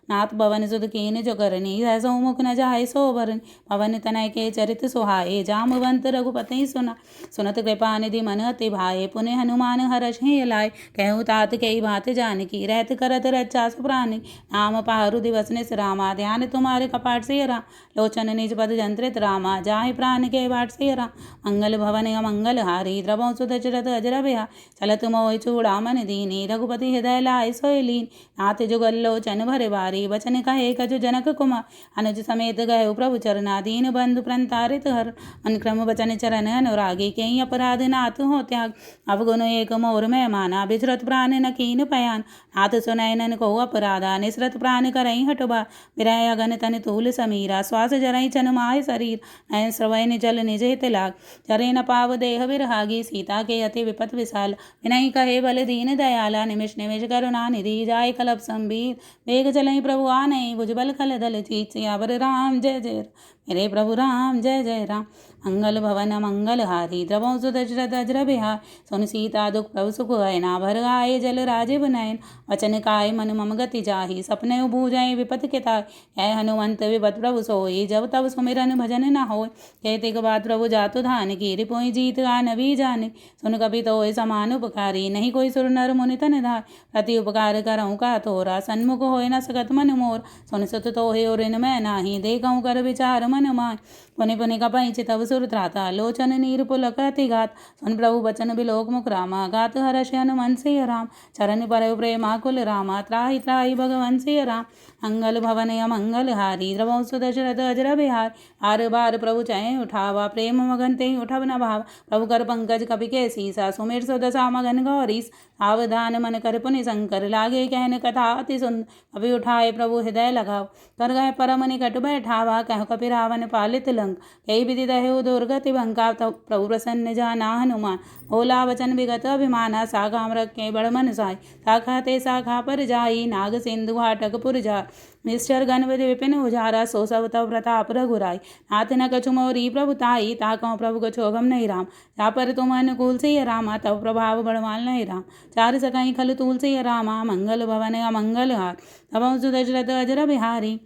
नाथ भवन सुध कीन जो करनी, सहसो मुख न जाय सो भरन, पवन तनय के चरित सुहाए, जामवंत रघुपति सुना, सुनत कृपा निधि मन अति भाए, पुनि हनुमान हर्ष ही लाए, कहूँ तात कई बात जानकी, रहत करत रक्षा सुप्राणी, नाम पारु दिवस निस रामा, ध्यान तुम्हारे कपाट से राम, लोचन निज पद जंत्रित रामा, जाहि प्राण के बाट से राम, मंगल भवन मंगल हारी, द्रवौ सुदशरथ अजर विहार, चलत मोहि चूड़ामणि दीनी, रघुपति हृदय लाए सोई लीन, नाथ जुगल लोचन भरे बारी, बचन कहे कछु जनक कुमार, अनुज समेत गए प्रभु चरना, दीन बंधु प्रंतारित हर, मन क्रम बचन चरण अनुरागी, कई अपराध नाथ हो त्याग, अवगुण एक मोर में माना, बिचरत प्राण न कीन पयान, नाथ सुनैनन को अपराधा, निसरत प्राण करई हटबा, विरय अगन तन तूल समीरा, श्वास जरई चन माय शरीर, नयन श्रवय जल निज हित लाग, चरे न पाव देह विरहागी, सीता के अति विपत विशाल, विनय कहे बल दीन दयाला, निमिष निमिष करुणा निधि, जाय कलप संबीर, वेग चलई प्रभु आनई, भुजबल खल दल चीत। सियावर राम जय जय, मेरे प्रभु राम जय जय राम, मंगल भवन मंगल हारी, द्रवौ सुदशरथ अजर बिहार, सुन सीता दुख प्रभु सुख ना, भर आए जल राजीव नयन, वचन काय मन मम गति जाहि, सपने बूझई विपत के ताय, यह हनुमंत विपत प्रभु सोई, जब तब सुमिरन भजन न होय, कहते बाद प्रभु जातु धान की, रिपुई जीत नबी जाने, सुन कभी तो समान उपकारी, नहीं कोई सुर नर मुनि तन धाय, प्रति उपकार करऊँ का तोरा, सन्मुख होय न सकत मन मोर, सुन सुत तो हे और इन मैं नाही, देखऊँ कर विचार मन मान। पुनि पुनि कपई चितव सुर त्राता लोचन नीर पुलक अति घात। सुन प्रभु बचन बिलोक मुख रामा गात हर्ष हनुमन सिय राम। चरण पर प्रेमाकुल रामा त्राहि त्राहि भगवन सिय राम। मंगल भवन अमंगल हारी द्रवौ सुदशरथ अजर बिहार। आर बार प्रभु चय उठावा प्रेम मगन ते उठब न भाव। प्रभु कर पंकज कपि के सीसा सुमिर सुदशा मगन गौरीस। सावधान मन कर पुनि शंकर लागे कहन कथा अति सुंदर। कपि उठाए प्रभु हृदय लगाव कर गए परम निकट बैठावा। कह कपि रावण पालित लंक कई विधि दहेउ दुर्गति भंका। तब प्रभु प्रसन्न जाना हनुमान होला वचन विगत अभिमाना। सागाम रखे बड़ मन साई शाखा ते शाखा पर जाई। नाग सिंधु हाटक पुर जा निश्चर गण विपिन उजारा। सो सब तब प्रताप रघुराई नाथ न कछु मोरी प्रभुताई। ताकौ प्रभु कछु अगम नहीं राम जा पर तुम अनुकूल सिय रामा। तब प्रभाव बड़वाल नहीं राम चार सकई खल तूल सिय रामा। मंगल भवन अमंगल हार तब सुदशरथ अजर बिहारी।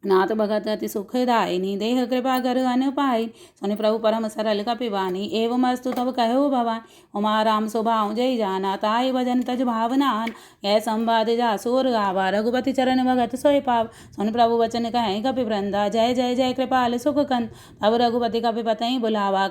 नाथ भगत अति सुखदायिनी देह कृपा कर अन पाई। सुनि प्रभु परम सरल कपिवानी एवं अस्तु तब कहो भवान। उमा राम सुभाऊ जय जाना ताई भजन तज भावनान। यह संवाद जा सोर गावा रघुपति चरण भगत सोय पाव। सुन प्रभु वचन कहें कपि वृंदा जय जय जय कृपाल सुख कंद। तब रघुपति कपि पतई बुलावा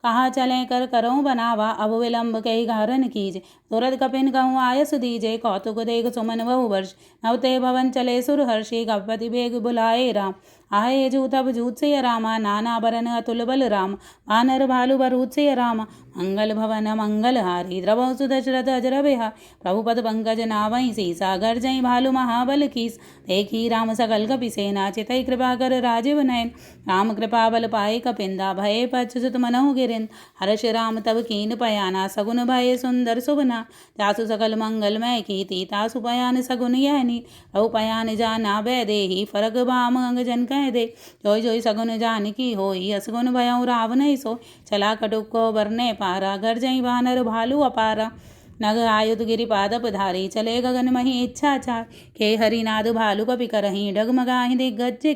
कहाँ चलें कर करऊँ बनावा। अब विलंब कही घारन कीजे तुरत कपिन कहूँ आयस दीजे। कौतुक देख सुमन बहु वर्ष नवते भवन चले सुर हर्षि। कपति बेग बुलाए राम आये जूत अब जूत से रामा। नाना बरन अतुल बल राम वानर भालु बरूद से रामा। मंगल भवन मंगल हारी द्रवौ सुदशरथ अजर बिहार। प्रभु पद पंकज नावई सीसा गर्जई भालु महाबल कीस। देखी राम सकल कपि सेना चितई कृपा कर राजीव नयन। राम कृपा बल पाए कपिंदा भये पच्युत मनहु गिरिंद। हर्ष राम तब कीन पयाना सगुन भये सुंदर सुबना। जासु सकल मंगलमय कीर्ति तासु पयान सगुन यह नीत। प्रभु पयान जाना बैदेही फरक बाम अंग जन कह दे। जोई जोई सगुन जानकी होई असगुन भयउ रावण सो। चला कटुक को बरने पारा गर्जई वानर भालू अपारा। नग आयुध गिरि पादप धारी चले गगन मही इच्छा चार। खे हरिनाद भालु कपि करहीं डगमगाहि दिग्गज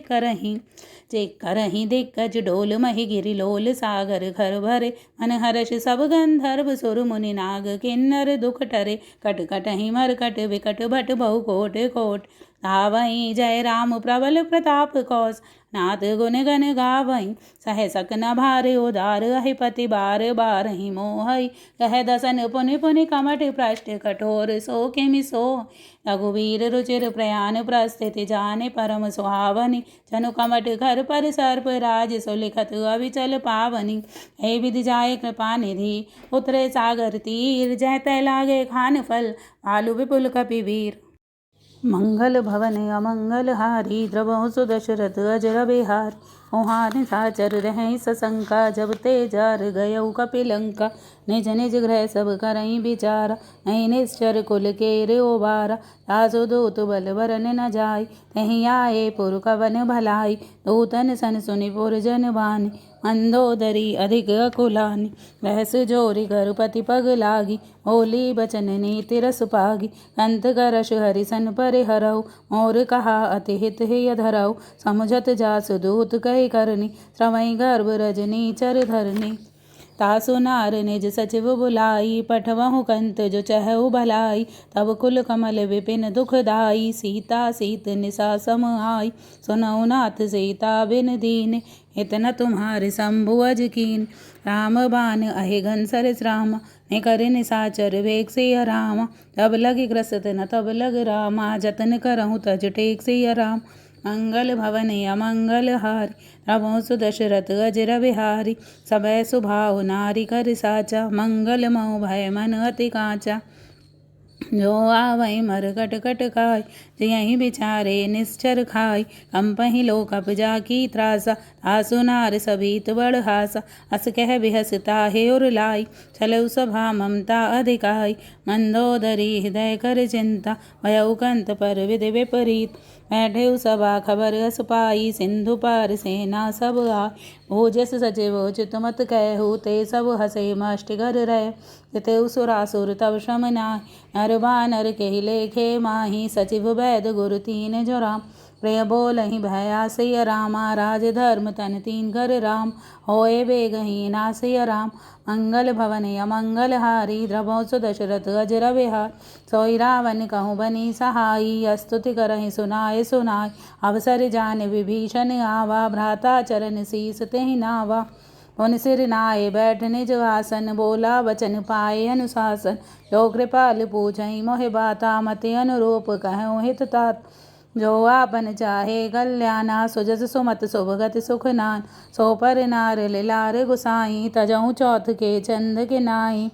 करहीं दिग्गज डोल मही गिरि लोल सागर घर भरे। मन हर्ष सब गंधर्व सुर मुनि नाग किन्नर दुख टरे। कट कटहि मरकट विकट भट बहु कोट कोट। धावहीं जय राम प्रबल प्रताप कौस नाथ गुण गण गावहीं। सह सक न भार उदार अहिपति बार बारहि मोहई। कह दसन पुनि पुनि कमठ पृष्ठ कठोर सो किमि सो। रघुवीर रुचिर प्रयाण प्रस्थिति जाने परम सुहावनी। जनु कमठ घर पर सर्प राज सुलिखत अविचल पावनी। हे विधि जाय कृपा निधि उतरे सागर तीर। जय तै लागे खान फल भालु विपुल कपि वीर। मंगल भवन अमंगल हारी द्रवौ सुदशरथ अजर बिहार। ओहान साचर रहें सशंका जब ते जार गयौ कपिलंका। निज निज गृह सब करई विचारा नहीं निश्चर कुल के ओबारा। तासु दूत बल वरन न जाय तहीं आए पुर कवन भलाई। दूतन सन सुनि पुर जन बानी मंदोदरी अधिक अकुलानी। बहस जोरी गरुपति पग लागी बोली बचन नीति रस पागी। कंत करश हरिसन परे हरऊ मोर कहा अति हित हिय धरऊ। समुझत जासु दूत कही करनी श्रवई गर्भ रजनी चर धरनी। तासु नार निज सचिव बुलाई पठवहु कंत जो चहु भलाई। तब कुल कमल विपिन दुखदाई सीता सीत निशा सम आई। सुनऊ नाथ सीता बिन दीन इतना तुम्हारे शंभु अज कीन। राम बान अहि घन सरस रामा ने करे निसाचर वेग सिय रामा। तब लग ग्रसत न तब लग रामा जतन करहु तज टेक सिय राम। मंगल भवन अमंगल हारी द्रवौ सुदशरथ अजर बिहारी। सबय सुभाव नारी कर साचा मंगल मऊ भय मन अति काचा। जो आवै मर कट कट खाय यहीं बिचारे निश्चर खाय। कंपहि लोक अपजा की त्रासा तासु नार सभीत बड़ हासा। अस कह बिहसता हे उर लाई चलऊ सभा ममता अधिकाई। मंदोदरी हृदय कर चिंता भयउ कंत पर विधि विपरीत। बैठे सभा खबर अस पाई सिंधु पार सेना सब आय। भोजस सचिव चित मत कहु ते सब हसे मष्टि घर रह। तितेउ सुरासुर तब श्रम नाहि नर बानर केहि लेखे माही। सचिव वैद गुरु तीन जो राम प्रिय बोलहि भया सिय रामा। राज धर्म तन तीन कर राम, होए बेगहि नासिय राम। मंगल भवन अमंगल हारी, द्रवौ सु दशरथ अजर बिहार। सोई रावण कहूँ बनी सहाई, स्तुति करहि सुनाय सुनाय। अवसर जान विभीषण आवा, भ्राता चरण शीस तेहि नावा। पुन सिर नाये बैठ निज आसन, बोला वचन पाए अनुशासन। जो कृपाल पूछहि मोहि बाता, मति अनुरूप कहूँ हित तात। जो आपन चाहे कल्याणा, सुजस सुमत शुभगति सुख नान। सो पर नार लार गुसाई, तजहु चौथ के चंद के नाई।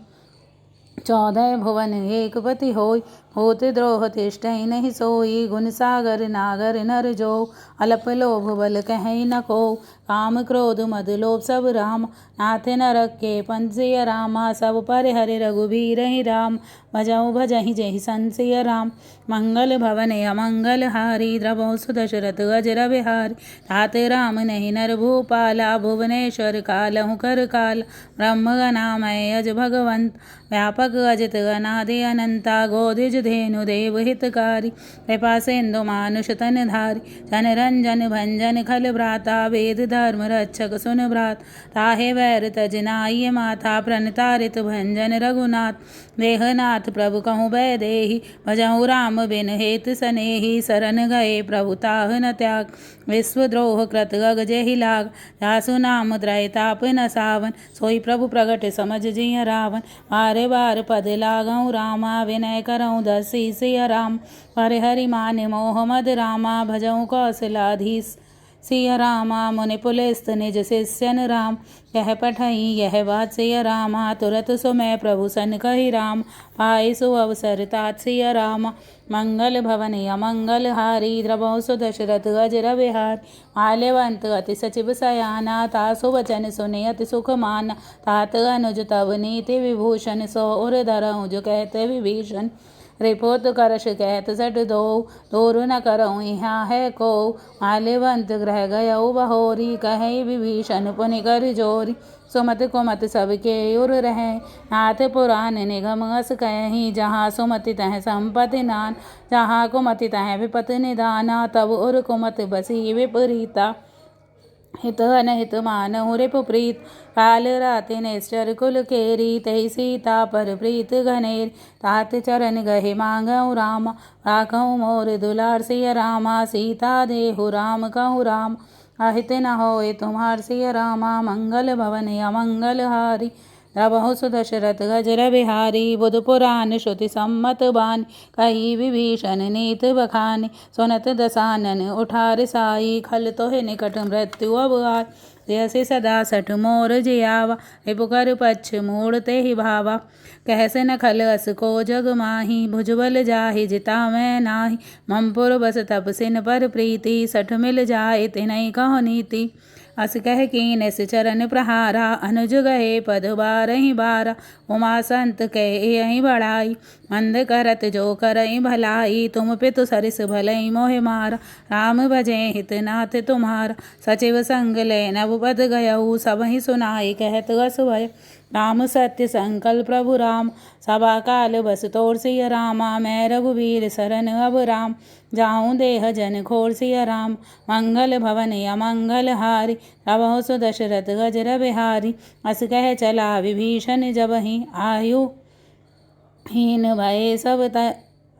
14 भुवन एक पति होय, भूत द्रोह तिष्ठइ नहीं सोई। गुण सागर नागर नर जो, अल्प लोभ बल कहई न को। काम क्रोध मद लोभ सब राम, नाथ नरक के पंथ सिय रामा। सब पर हरि रघुबीर ही राम, भजऊ भजहि जेहि सन सिय राम। मंगल भवन अमंगल हारी, द्रवौ सु दशरथ अजर बिहारी। तात राम नहीं नर भूपाला, भुवनेश्वर कालहु कर काल। ब्रह्म गणामय अज भगवंत, व्यापक अजित अनादि अनंता। गोदिज धेनु देव हितकारी, कृपा सिंधु मानुष तन धारी। जन रंजन भंजन खल भ्राता, वेद धर्म रक्षक सुन भ्रात। ताहे वैर तज नाई माथा, प्रणतारित भंजन रघुनाथ। देहनाथ प्रभु कहूँ बैदेही, भजहु राम बिन हेत सनेही। शरण गए प्रभु ताह न त्याग, विश्वद्रोह कृत गग जेहि लाग। जासु नाम त्रैताप न सावन, सोई प्रभु प्रगट समझ जिय रावण। बारे बार पद लागहु रामा, विनय करहु दसी सिय राम। पर हरि मान मोह मद रामा, भजहु कौशलाधीश सिय रामा। मुनि पुलिस्त निज शिष्यन राम, कह पठई यह बात सिय रामा। तुरत सुमय प्रभु सन कहि राम, पाई सु अवसर तात सिय रामा। मंगल भवन अमंगल हारी, द्रवौ सु दशरथ अजर बिहारी। माल्यवंत अति सचिव सयाना, तासु वचन सुने अति सुख माना। तात अनुज तव नीति विभूषण, सो उर धरहु जो कहते विभीषण। रिपुत करश कहत सठ दो, दूर न करऊँ यहाँ है को। माल्यवंत ग्रह गयऊ बहोरी, कहे विभीषण पुनि कर जोरी। सुमति कुमति सबके उर रहे, नाथ पुराण निगम अस कहि। जहाँ सुमति तह संपत्ति नान, जहाँ कुमति तह विपत निदाना। तब उर कुमति बसी विपरीता, हित अनहित मानहु रिपु प्रीत। काल राति निश्चर कुल केरी, तहि सीता पर प्रीत घनेरी। तात चरण गहे मांगहु रामा, राखहु मोर दुलार सिय रामा। सीता देहु राम कहु राम, अहित न होए तुम्हार सिय रामा। मंगल भवन अमंगल हारी, द्रवहु सु दशरथ अजर बिहारी। बुध पुराण श्रुति सम्मत बानी, कही विभीषण नीत बखानी। सुनत दसानन उठार साई, खल तोहि निकट मृत्यु अब आय। जयसि सदा सठ मोर जियावा, रिपुकर पक्ष मूढ़ तेहि भावा। कहसे न खल अस को जग माही, भुजबल जाहि जिता मैं नाही। ममपुर बस तपसिन पर प्रीति, सठ मिल जाए तिनहि कहो नीति। अस कह कीनस चरण प्रहारा, अनुज गए पद बारहि बारा। उमा संत कहे यही बढ़ाई, मंद करत जो करई भलाई। तुम पितु सरिस भलई मोहि मारा, राम भजे हित नाथ तुम्हारा। सचिव संग ले नव पद गयऊ, सबहि सुनाई कहत अस भय। राम सत्य संकल्प प्रभु राम, सभा काल बस तोर सिय रामा। मैं रघुवीर सरन अब राम, जाऊँ देह जन खोर सिय राम। मंगल भवन अमंगल हारी, द्रवहु सु दशरथ अजर बिहारी। अस कह चला विभीषण जबहि, आयु हीन भये सब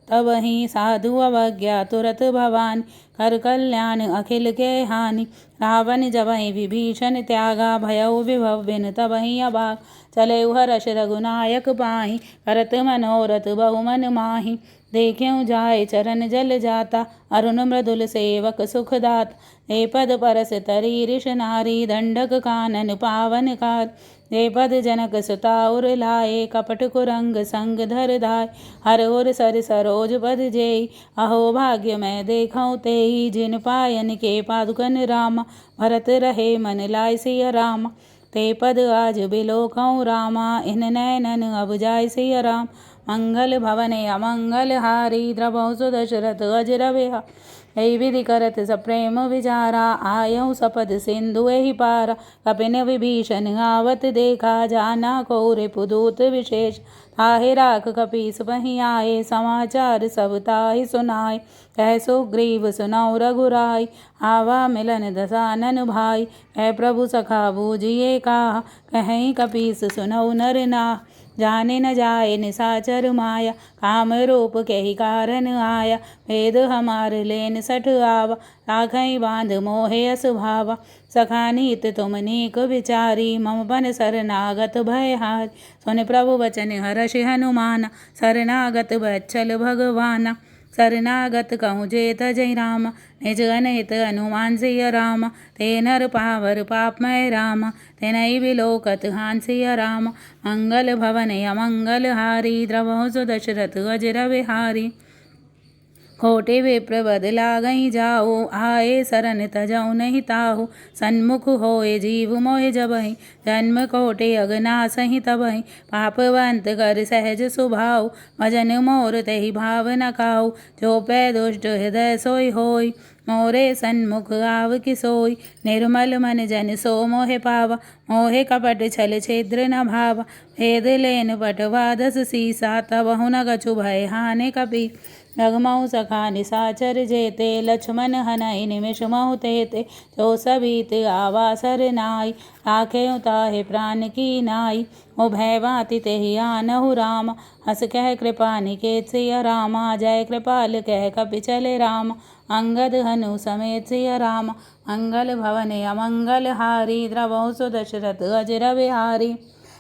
तबहि। साधु अवज्ञा तुरत भवानी, कर कल्याण अखिल के हानि। रावण जबहि विभीषण त्यागा, भयउ विभव बिन तबहि अभाग। चले हर्ष रघुनायक पाहि, करत मनोरथ बहु मन माहि। देख्यऊ जाय चरण जल जाता, अरुण मृदुल सेवक सुखदात। हे पद परस तरी ऋष नारी, दंडक कानन पावन कार। हे पद जनक सुता उर लाए, कपट कुरंग संग धर धाय। हर उर सर सरोज पद जेई, अहो भाग्य मैं देखऊँ तेई। जिन पायन के पादुकन रामा, भरत रहे मन लाय सिय रामा। ते पद आज बिलोकऊँ रामा, इन नैनन अब जाय सिय राम। मंगल भवन अमंगल हारी, द्रवहु सु दशरथ अजर बिहारी। ऐ विधि करत सप्रेम विचारा, आयऊ सपद सिंधु एहि पारा। कपिन विभीषण आवत देखा, जाना को रिपुदूत विशेष। ताहि राख कपीस बहि आए, समाचार सब ताहि सुनाए। कह सुग्रीव सुनौ रघुराई, आवा मिलन दसानन भाई। कह प्रभु सखा बूझिए काहा, कहीं कपीस सुनौ नर नाह। जाने न जाए निसाचर माया, काम रूप केहि कारण आया। वेद हमार लेन सठ आवा, राखई बांध मोहे अस भावा। सखा नीत तुम नीक विचारी, मम बन शरणागत भय हारी। सुन प्रभु वचन हर्षि हनुमाना, शरणागत बच्छल भगवाना। शरणागत कहूँ जेत जय राम, निज अनहित हनुमान सिय राम। ते नर पावर पापमय राम, तेनहि बिलोकत हांसिय राम। मंगल भवन अमंगल हारी, द्रवहु सुदशरथ अजर बिहारी। कोटि विप्र बद लागई जाओ, आए सरन तजौ नहीं ताहु। सन्मुख होए जीव मोहि जबहि, जन्म कोटि अगनासहि तबहि। पापवंत कर सहज सुभाव, भजन मोर तेहि भाव न खाऊ। जो पै दुष्ट हृदय सोई होई, मोरे सन्मुख आव कि सोई। निर्मल मन जन सो मोहे पावा, मोहे कपट छल छिद्र न भावा। भेद लेन पटवा दस सीसा, तबहु न कछु भय हानि कपि। रघुमहु सखा निसाचर जेते, लक्ष्मण हनहि निमिष महु तेते। जो सबीत आवा सरनाई, राखेउ ताहि प्राण की नाई। ओ भय बाति तेहि आनहु राम, हस कह कृपा निकेत सिय रामा। जय कृपाल कह कपि चले राम, अंगद हनु समेत सिय राम। मंगल भवन अमंगल हारी, द्रवहु सुदशरथ अजर बिहारी।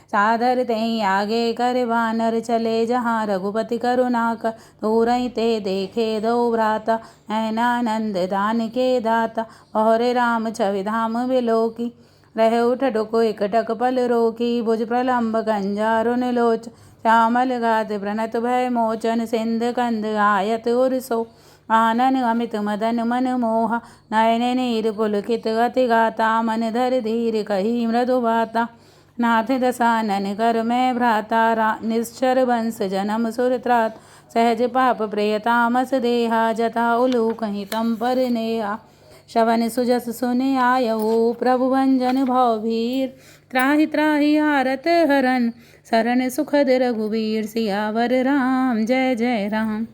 सादर तेहि आगे कर बानर, चले जहाँ रघुपति करुणाकर। दूरहि ते देखे दो भ्राता, नयनानंद दान के दाता। और राम छवि धाम बिलोकी, रहे उठ डुको एकटक पल रोकी। भुज प्रलम्ब कंजारुन लोच, श्यामल गात प्रणत भय मोचन। सिंध कंद आयत उरसो, आनन अमित मदन मन मोहा। नयन नीर पुलकित अति गाता, मन धर धीर कही मृदु बाता। नाथ दसानन कर मैं भ्राता, निश्चर वंश जन्म सुर त्रात। सहज पाप प्रियतामस देहा, जता उलू कहीं तम पर नेहा। श्रवण सुजस सुनि आयहु, प्रभु भंजन भवभीर। त्राहि त्राहि आरत हरन, शरण सुखद रघुबीर। सियावर राम जय जय राम।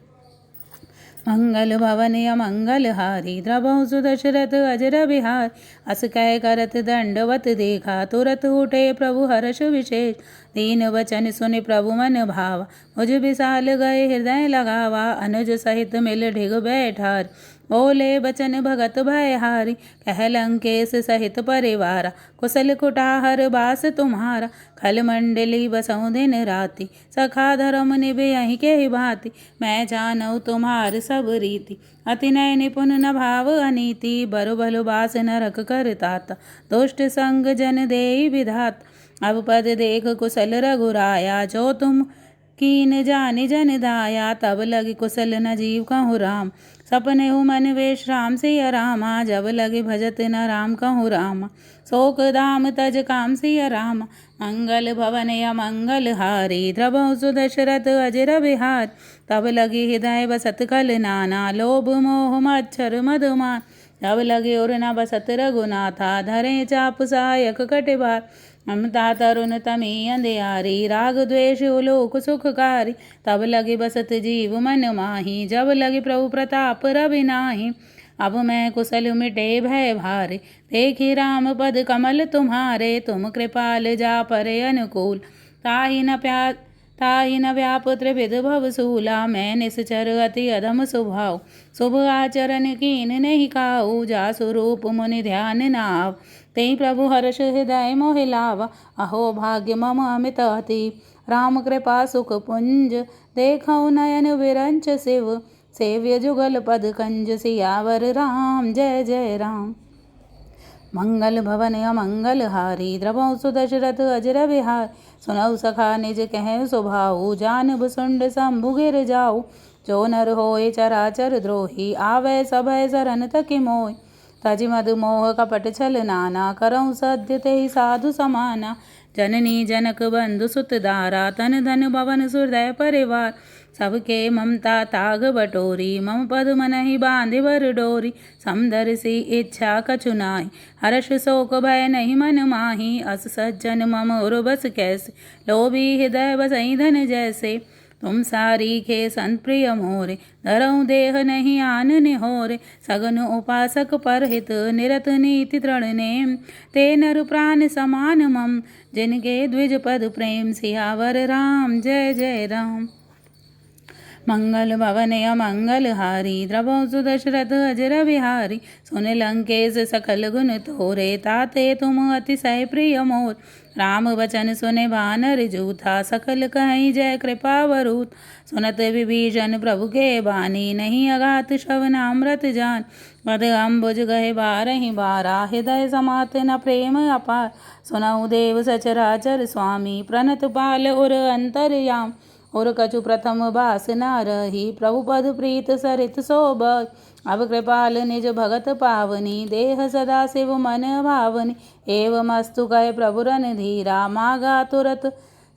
मंगल भवन अमंगल हारी, द्रवहु सुदशरथ अजर बिहार। अस कह करत दंडवत देखा, तुरत उठे प्रभु हर्ष विशेष। दीन वचन सुनि प्रभु मन भावा, मुझ विशाल गए हृदय लगावा। अनुज सहित मिल ढिग बैठार, बोले बचन भगत भयहारी। कह लंकेश सहित परिवारा, कुशल कुटाहर बास तुम्हारा। खल मंडली बसऊं दिन राति, सखा धर्म निभयहि के भांति। मैं जानऊ तुम्हार सब रीति, अति नय निपुण न भाव अनीति। बरु भलु बास नरक कर ताता, दुष्ट संग जन देई विधात। अब पद देख कुशल रघुराया, जो तुम कीन जानि जन दाया। तब लगी कुशल न जीव कहूँ राम, सपने हु मन वेश राम सिय रामा। जब लगे भजत न राम कहूँ रामा, शोक धाम तज काम सिय रामा। मंगल भवन अमंगल हारी, द्रवहु सुदशरथ अजर बिहार। तब लगी हृदय बसत कल नाना, लोभ मोह मच्छर मधुमान। तब लगे उर न बसत रघुनाथा, धरे चाप सहायक कटिबार। ममता तरुण तमी अंधियारी, राग द्वेष उलोक सुखकारी। तब लगे बसत जीव मन माही, जब लगे प्रभु प्रताप रवि नाही। अब मैं कुशल मिटे भय भारे, देखी राम पद कमल तुम्हारे। तुम कृपाल जा परे अनुकूल, ताहि न व्याप त्रिविध भवसूला। मैं निश्चर अति अधम स्वभाव, शुभ आचरण कीन नहीं काऊ। जा स्वरूप मुनि ध्यान नाव, तेहि प्रभु हर्ष हृदय मोहि लावा। अहो भाग्य मम अमित अति, राम कृपा सुख पुंज। देखऊ नयन विरंच शिव, सेव्य जुगल पद कंज। सियावर राम जय जय राम। मंगल भवन अमंगल हारी, द्रवहु सुदशरथ अजर बिहार। सुनऊ सखा निज कह स्वभाव, जान भुसुंड शंभु गिर जाऊ। जो नर होए चराचर द्रोही, आवे सभय शरण तकि मोय। तजि मद मोह कपट छल नाना, करऊँ सत्य तेहि साधु समाना। जननी जनक बंधु सुत दारा तन धन भवन सुहृदय परिवार सबके ममता ताग बटोरी मम पद मनहि बांधि बर डोरी समदर सी इच्छा कछु नाहि हर्ष शोक भय नहीं मन माही अस सज्जन मम उर बस कैसे लोभी हृदय बसई धन जैसे तुम सारी के संत प्रिय मोरे धरऊँ देह नहीं आन निहोरे सगन उपासक परहित निरत नीति तृण नेम ते नर प्राण समान मम जिनके द्विज पद प्रेम सियावर राम जय जय राम। मंगल भवन अमंगल हारी द्रवो सुदशरथ अजर बिहारी सुन लंकेश सकल गुण तोरे ताते तुम अतिशय प्रिय मोर राम वचन सुने बानर जूथा सकल कहीं जय कृपा वरूत सुनत विभीषण प्रभु के बानी नहीं अगात श्रवणामृत जान पद अम्बुज गहे बारहि बारा हृदय समात न प्रेम अपार सुनऊ देव सचराचर स्वामी प्रणत पाल उर अंतरयाम और कछु प्रथम बास न रही प्रभु पद प्रीत सरित शोभ अब कृपाल निज भगत पावनी देह सदा शिव मन भावनी एवमस्तु कहे प्रभु रन धीरा मागा तुरत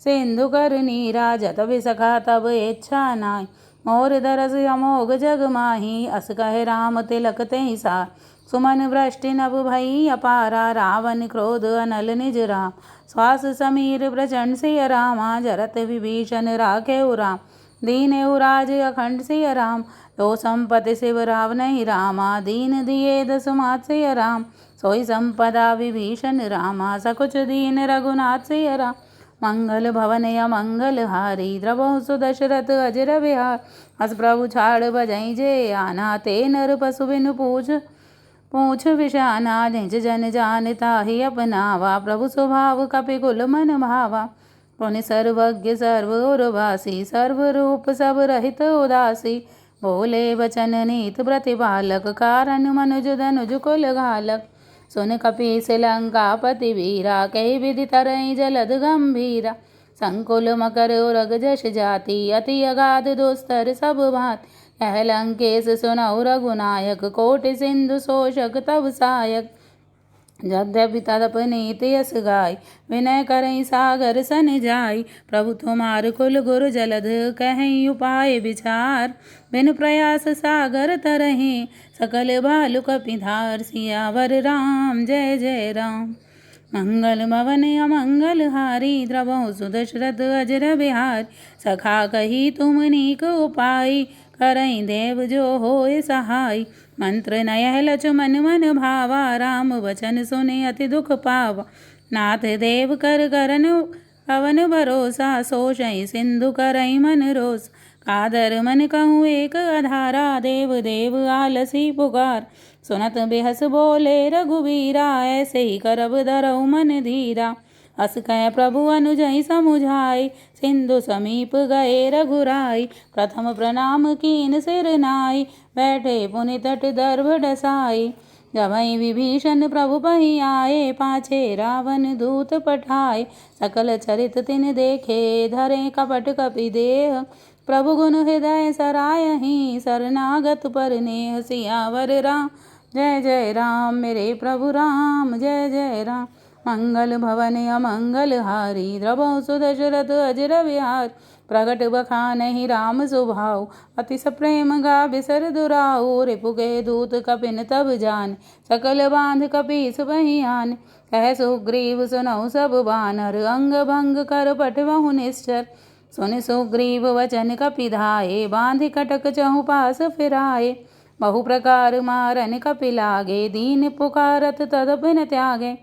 सिंधु कर नीरा जत विसखा तब इच्छा नाय मोर दरस अमोघ जग माही अस कहे राम तिलक तेहि सार सुमन वृष्टि नभ भई अपारा रावण क्रोध अनल निज राम श्वास समीर प्रचंड सिय रामा जरत विभीषण राखे राम दीन राज अखंड सिय राम लो संपति शिव राव नहीं रामा दीन दिए दस मात सिय राम सोई संपदा विभीषण रामा सकुच दीन रघुनाथ सिय राम मंगल भवन अमंगल हारी द्रवो सुदशरथ अजर विहार अस प्रभु छाड़ बजई जे आना ते नर पशु बिनु पूछ विषाना निज जन जानता ही अपनावा प्रभु स्वभाव कपि कुल मन भावा पुनि सर्वज्ञ सर्व उर्वासी सर्व रूप सब रहित उदासी बोले वचन नीत प्रतिपालक कारण मनुज धनुज कुल घालक सुन कपीस लंकापति वीरा कई विधि तरई जलद गंभीरा संकुल मकर उरग जश जाति अति अगाध दोस्तर सब भात कह लंकेश सुनऊ रघुनायक कोटि सिंधु शोषक तब सायक यद्यपि तदपनीत यस गाय विनय करई सागर सन जाय प्रभु तुम्हार कुल गुरु जलद कहीं उपाय विचार बिन प्रयास सागर तरहि सकल भालु कपिधार सियावर राम जय जय राम। मंगल भवन अमंगल हारी द्रवो सुदशरथ अजर बिहार सखा कही तुम नीक उपाय करई देव जो होय सहाय मंत्र नयह लक्ष्मण मन भावा राम वचन सुने अति दुख पावा नाथ देव कर करन पवन भरोसा सोचई सिंधु करई मन रोस कादर मन कहूँ एक अधारा देव देव आलसी पुकार सुनत बेहस बोले रघुवीरा ऐसे ही करब धरऊ मन धीरा अस कह प्रभु अनुजई समुझाई सिंधु समीप गए रघुराई प्रथम प्रणाम कीन सिर नाई बैठे पुनि तट दर्भ डसाई जबई विभीषण प्रभु पही आए पाछे रावण दूत पठाए सकल चरित तिन देखे धरे कपट कपि देह प्रभु गुण हृदय सरायहि शरणागत पर नेह सियावर राम जय जय राम मेरे प्रभु राम जय जय राम। मंगल भवन अमंगल हारी द्रवो सुदशरथ अजर विहार प्रगट बखानहि राम सुभाव अति सप्रेम गा बिसर दुराऊ रिपु के दूत कपिन तब जान सकल बांध कपीस बही आन कह सुग्रीव सुनऊ सब बानर अंग भंग कर पटवहु निश्चर सुन सुग्रीव वचन कपिधाये बांधि कटक चहु पास फिराए बहु प्रकार मारन कपि लागे दीन पुकारत तदपिन त्यागे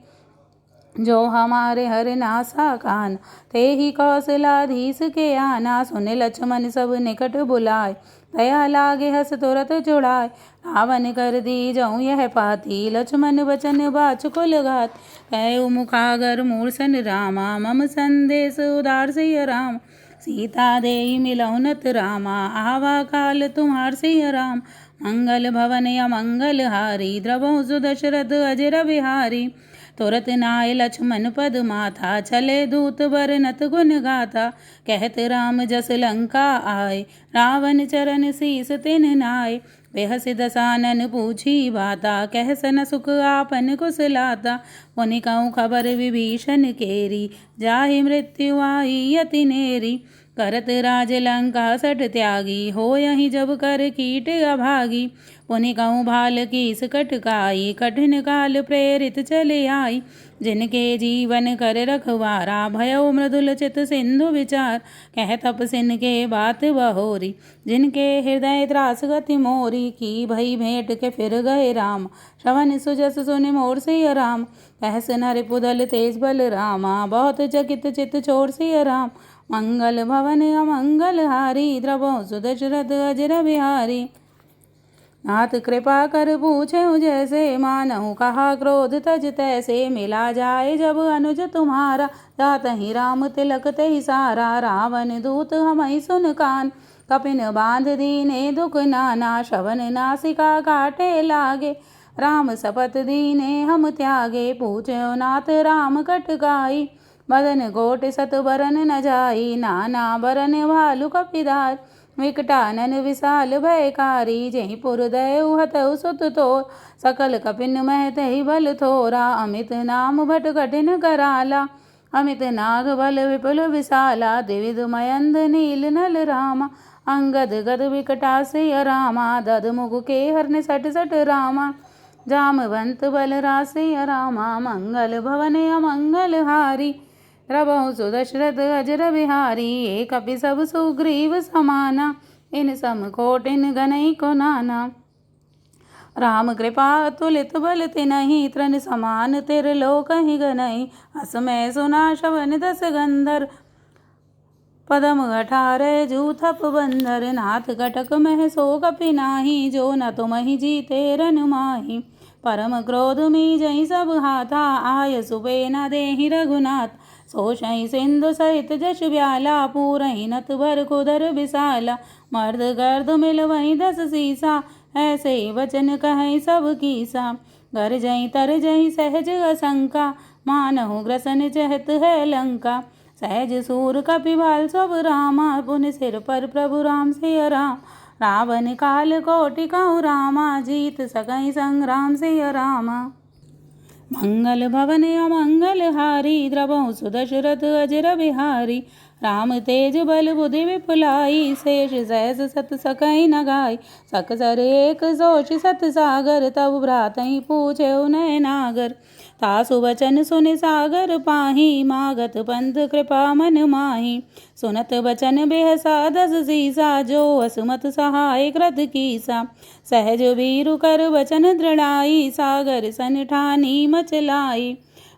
जो हमारे हर नासा कान ते ही कौशलाधीश के आना सुन लक्ष्मण सब निकट बुलाए दया लागे हस तुरत जुड़ाए रावण कर दी जाऊँ यह पाती लक्ष्मण वचन बाच कुल घात कह मुखागर मूर्सन रामा मम संदेश उदार सिय राम सीता देई मिलौनत रामा आवा काल तुम्हार सिय राम मंगल भवन अमंगल हारी द्रवो सुदशरथ अजर बिहारी तुरत नाय लक्ष्मण पद माथा चले दूत बरनत गुण गाथा कहत राम जस लंका आए रावण चरण शीस तिन नाय बेहसि दसानन पूछी बाता, कह सन सुख आपन कुशलाता। पुनि कहूँ खबर विभीषण केरी, जाहि मृत्यु आई अति नेरी। करत राज लंका सठ त्यागी, हो यही जब कर कीट अभागी। पुनि कहूँ भाल कीस कटकाई, कठिन काल प्रेरित चले आई। जिनके जीवन कर रखवारा, भयो मृदुल चित सिंधु विचार। कह तपसिन के बात बहोरी, जिनके हृदय त्रास गति मोरी। की भई भेंट के फिर गए राम, श्रवण सुजस सुनि मोर सिय राम। कहस नर पुदल तेज बल रामा, बहुत चकित चित छोर सिय राम। मंगल भवन अमंगल हारी, द्रवो सुदशरथ अजर बिहारी। नाथ कृपा कर पूछे जैसे, मानहु कहा क्रोध तज तैसे। मिला जाए जब अनुज तुम्हारा, जात ही राम तिलक ते सारा। रावण दूत हमहि सुन कान, कपिन बांध दीने दुख नाना। श्रवण नासिका काटे लागे, राम सपत दीने हम त्यागे। पूछो नाथ राम कटकाई, बदन कोट सत बरन न जाई। नाना बरन भालु कपिदार, विकटानन विशाल भयकारी। जहि पुर दयउ हतउ सुत तोर, सकल कपिन मह तहि बल थोरा। अमित नाम भट कठिन कराला, अमित नाग बल विपुल विशाला। द्विविध मयंद नील नल रामा, अंगद गद विकटासिय रामा। दद मुख के हरन सट सट रामा, जामवंत बल रासिय रामा। मंगल भवन अमंगल हारी, द्रवहु सुदशरथ अजर बिहारी। एक कपि सब सुग्रीव समाना, इन सम कोटिन गनई को नाना। राम कृपा अतुलित बल तिनहि, तृण समान तिरलोकहि गनहि। असमय सुना श्रवण दस गंधर, पदम 18 जूथप बंदर। नाथ कटक मह सो कपि नाही, जो न तुमहि जीते रन माही। परम क्रोध मी जहि सब हाथा, आय सुबे न देहि रघुनाथ। सोषहि सिंधु सहित जश ब्याला, पूरहि नत भर कुदर विशाला। मर्द गर्द मिल वही 10 सीसा, ऐसे वचन कहै सब कीसा। गरजहि तरजहि सहज असंका, मानहु ग्रसन चहत है लंका। सहज सूर कपिबाल सब रामा, पुनि सिर पर प्रभु राम सिय राम। रावण काल कोटि कहूँ रामा, जीत सकहि संग्राम सिय रामा। मंगल भवन अमंगल हारी, द्रवहु सुदशरथ अजर बिहारी। राम तेज बल बुद्धि विपुलाई, शेष सहस सत सकहि न गाई। सकसर एक सोच सत सागर, तब भ्रातहि पूछे नय नागर। तासु वचन सुनि सागर पाही, मागत पंथ कृपा मन माही। सुनत वचन बेहसा 10 सीसा, जो असमत सहाय कृत कीसा। सहज वीरु कर वचन दृढ़ाई, सागर सन ठानी मचलाई।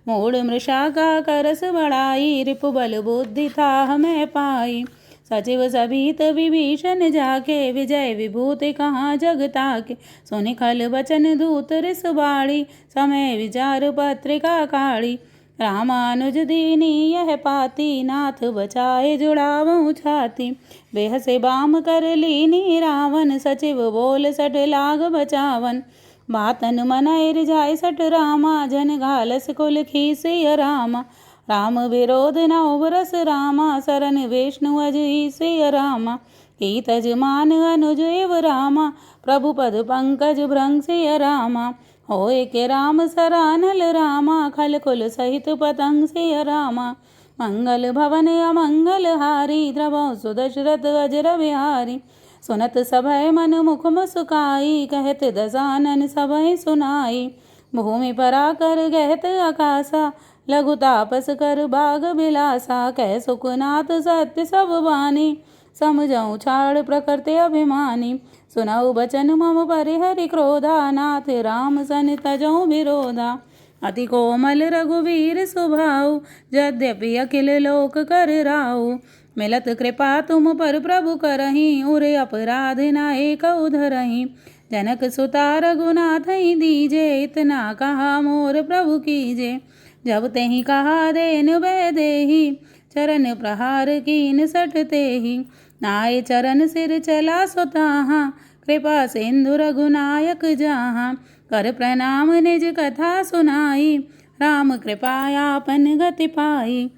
मूढ़ मृषा का करस बढ़ाई, रिपु बल बुद्धि था मैं पाई। सचिव सभीत विभीषण जाके, विजय विभूति कहाँ जग ताके। सुनि खल वचन दूत रिस बाड़ी, समय विचार पत्रिका काढ़ी। रामानुज दीनी यह पाती, नाथ बचाए जुड़ावऊँ छाती। बेहसे बाम कर लीनी रावण, सचिव बोल सठ लाग बचावन। बातन मनय रिझाय सठ रामा, जन घालस कुल खीसिय रामा। राम विरोध न उबरस रामा, सरन विष्णु अजि सिय रामा। हित मान अनुज एव रामा, प्रभु पद पंकज भृंग सिय रामा। होय के राम सरानल रामा, खल कुल सहित पतंग सिय रामा। मंगल भवन अमंगल हारी, द्रवहु सुदशरथ अजर बिहारी। सुनत सभय मन मुख मुस्काई, कहत दसानन सबहि सुनाई। भूमि परा कर गहत आकाशा, लघु तापस कर बाग बिलासा। कह सुखनाथ सत्य सब बानी, समझऊँ छाड़ प्रकृति अभिमानी। सुनऊ बचन मम परिहरि क्रोधा, नाथ राम सन तजऊँ विरोधा। अति कोमल रघुवीर स्वभाव, यद्यपि अखिल लोक कर राऊ। मिलत कृपा तुम पर प्रभु करहीं, उरे अपराध न एकउ धरहीं। जनक सुता रघुनाथ ही दीजे, इतना कहा मोर प्रभु कीजे। जब तेहि कहा देन वै देहि, चरण प्रहार कीन सठ तेहि। नाय चरण सिर चला सुताहा, कृपा सिंधु रघुनायक जाहा। कर प्रणाम निज कथा सुनाई, राम कृपायापन गति पाई।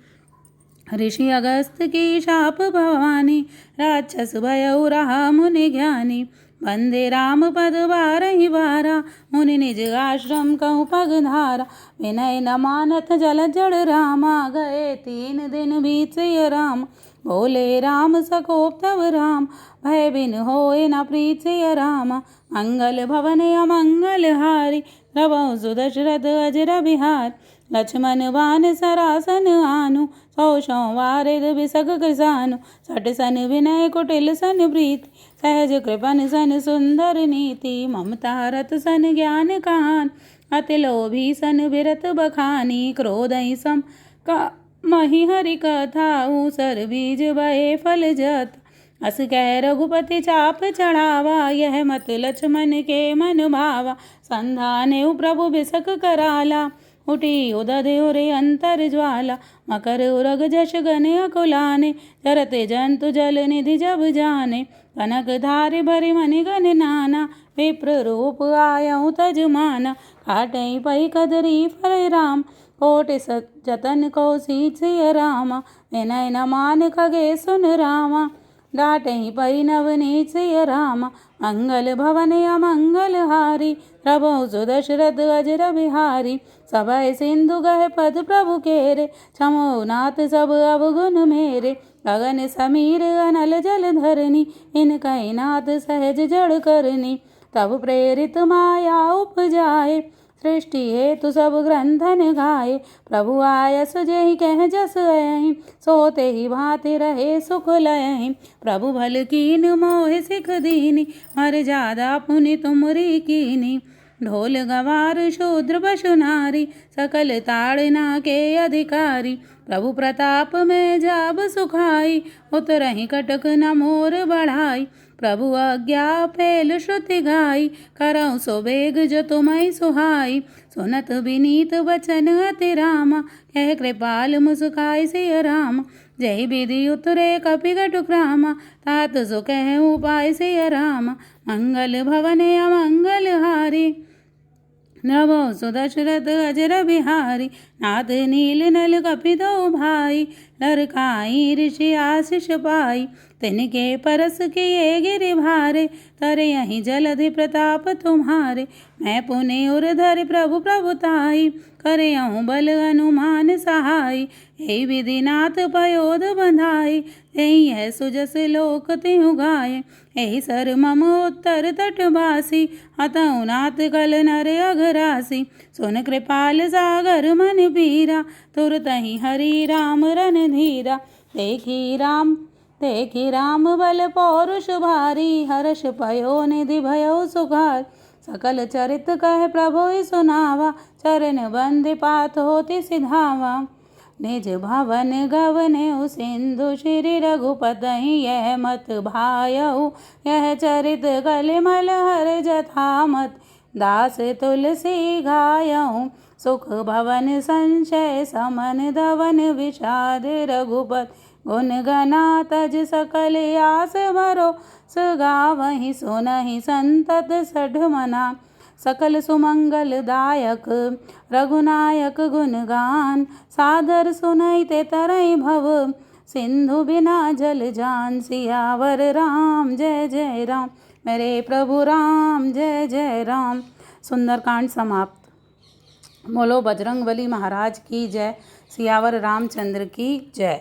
ऋषि अगस्त की शाप भवानी, राक्षस भयउ रहा मुनि ज्ञानी। बंदे राम पद बारहि बारा, मुनि निज आश्रम कहूँ पगधारा। विनय न मानत जल जड़ रामा, गए 3 दिन बीत सिय राम। बोले राम सकोप तब राम, भय बिन होए न प्रीत सिय रामा। मंगल भवन अमंगल हारी, प्रभु सुदशरथ अजर बिहार। लक्ष्मण बान सरासन आनु, 100 संवारिद बिसग कृसानु। 60 सन विनय कुटिल सन प्रीति, सहज कृपन सन सुंदर नीति। ममता रत सन ज्ञान कहान, अति लोभी सन बिरत बखानी। क्रोधहि सम का मही हरि कथा, ऊसर बीज बहे फल जत। अस कह रघुपति चाप चढ़ावा, यह मत लक्ष्मण के मन भावा। संधाने प्रभु बिसक कराला, उठी उदध उरे अंतर ज्वाला। मकर उरग जश गन अकुलाने, चरते जंतु जल निधि जब जाने। कनक धारि भरि मनि गन नाना, विप्र रूप आयऊ तजमाना। काटई पई कदरी फर राम, कोटि जतन कौशिक सिय रामा। विनय न मान खगे सुन रामा, डांटहि पई नवनीत सिय रामा। मंगल भवन अमंगल हारी, प्रभु सुदशरथ अजर बिहारी। सभय सिंधु गह पद प्रभु केरे, क्षमो नाथ सब अवगुण मेरे। गगन समीर अनल जल धरनी, इनकहि नाथ सहज जड़ करनी। तब प्रेरित माया उपजाए, सृष्टि हेतु सब ग्रंथन गाए। प्रभु आयस जेहि कह जस अयहि, सोते ही भांति रहे सुख लयहि। प्रभु भल कीन मोहि सिख दीनी, मर जादा पुनि तुमरी कीनी। ढोल गवार शूद्र पशु नारी, सकल ताड़ना के अधिकारी। प्रभु प्रताप में जाब सुखाई, उतरहि कटक न मोर बढ़ाई। प्रभु आज्ञा फैल श्रुति गाई, करऊँ सो बेग जो तुम्हें सुहाई। सुनत विनीत वचन अति रामा, कह कृपाल मुस्काई सिय रामा। जय विधि उतरे कपिकटु रामा, तात सो कह उपाय सिय रामा। मंगल भवन अमंगल हारी, नभो सुदशरथ अजर बिहारी। नाथ नील नल कपि दो भाई, लरकाई ऋषि आशीष पाई। तिनके परस किए गिरि भारे, तरे यहीं जलधि प्रताप तुम्हारे। मैं पुनि उरधर प्रभु प्रभुताई, करयऊँ बल हनुमान सहाय। हे विधिनाथ पयोध बंधाई, यही है सुजस लोक तिहु गाय। एहि सर मम उत्तर तटवासी, हतऊ नाथ कल नर अघरासी। सुन कृपाल सागर मन पीरा, तुरतहि हरि राम रन धीरा। देखी राम बल पौरुष भारी, हर्ष पयो निधि भयो सुखार। सकल चरित कह प्रभु सुनावा, चरण बंदि पात होति सिधावा। निज भवन गवने सिंधु श्री रघुपतहि, यह मत भायऊ यह चरित कलिमल हर जथामत। दास तुलसी गायऊ, सुख भवन संशय समन धवन विषाद। रघुपत गुण गना तज सकल आस भरो, गावहि सुनहि संतत सढ़मना। सकल सुमंगल दायक रघुनायक गुणगान, सादर सुनैते तरई भव। सिंधु बिना जल जान, सियावर राम जय जय राम। मेरे प्रभु राम जय जय राम। सुंदरकांड समाप्त। बोलो बजरंगबली महाराज की जय। सियावर रामचंद्र की जय।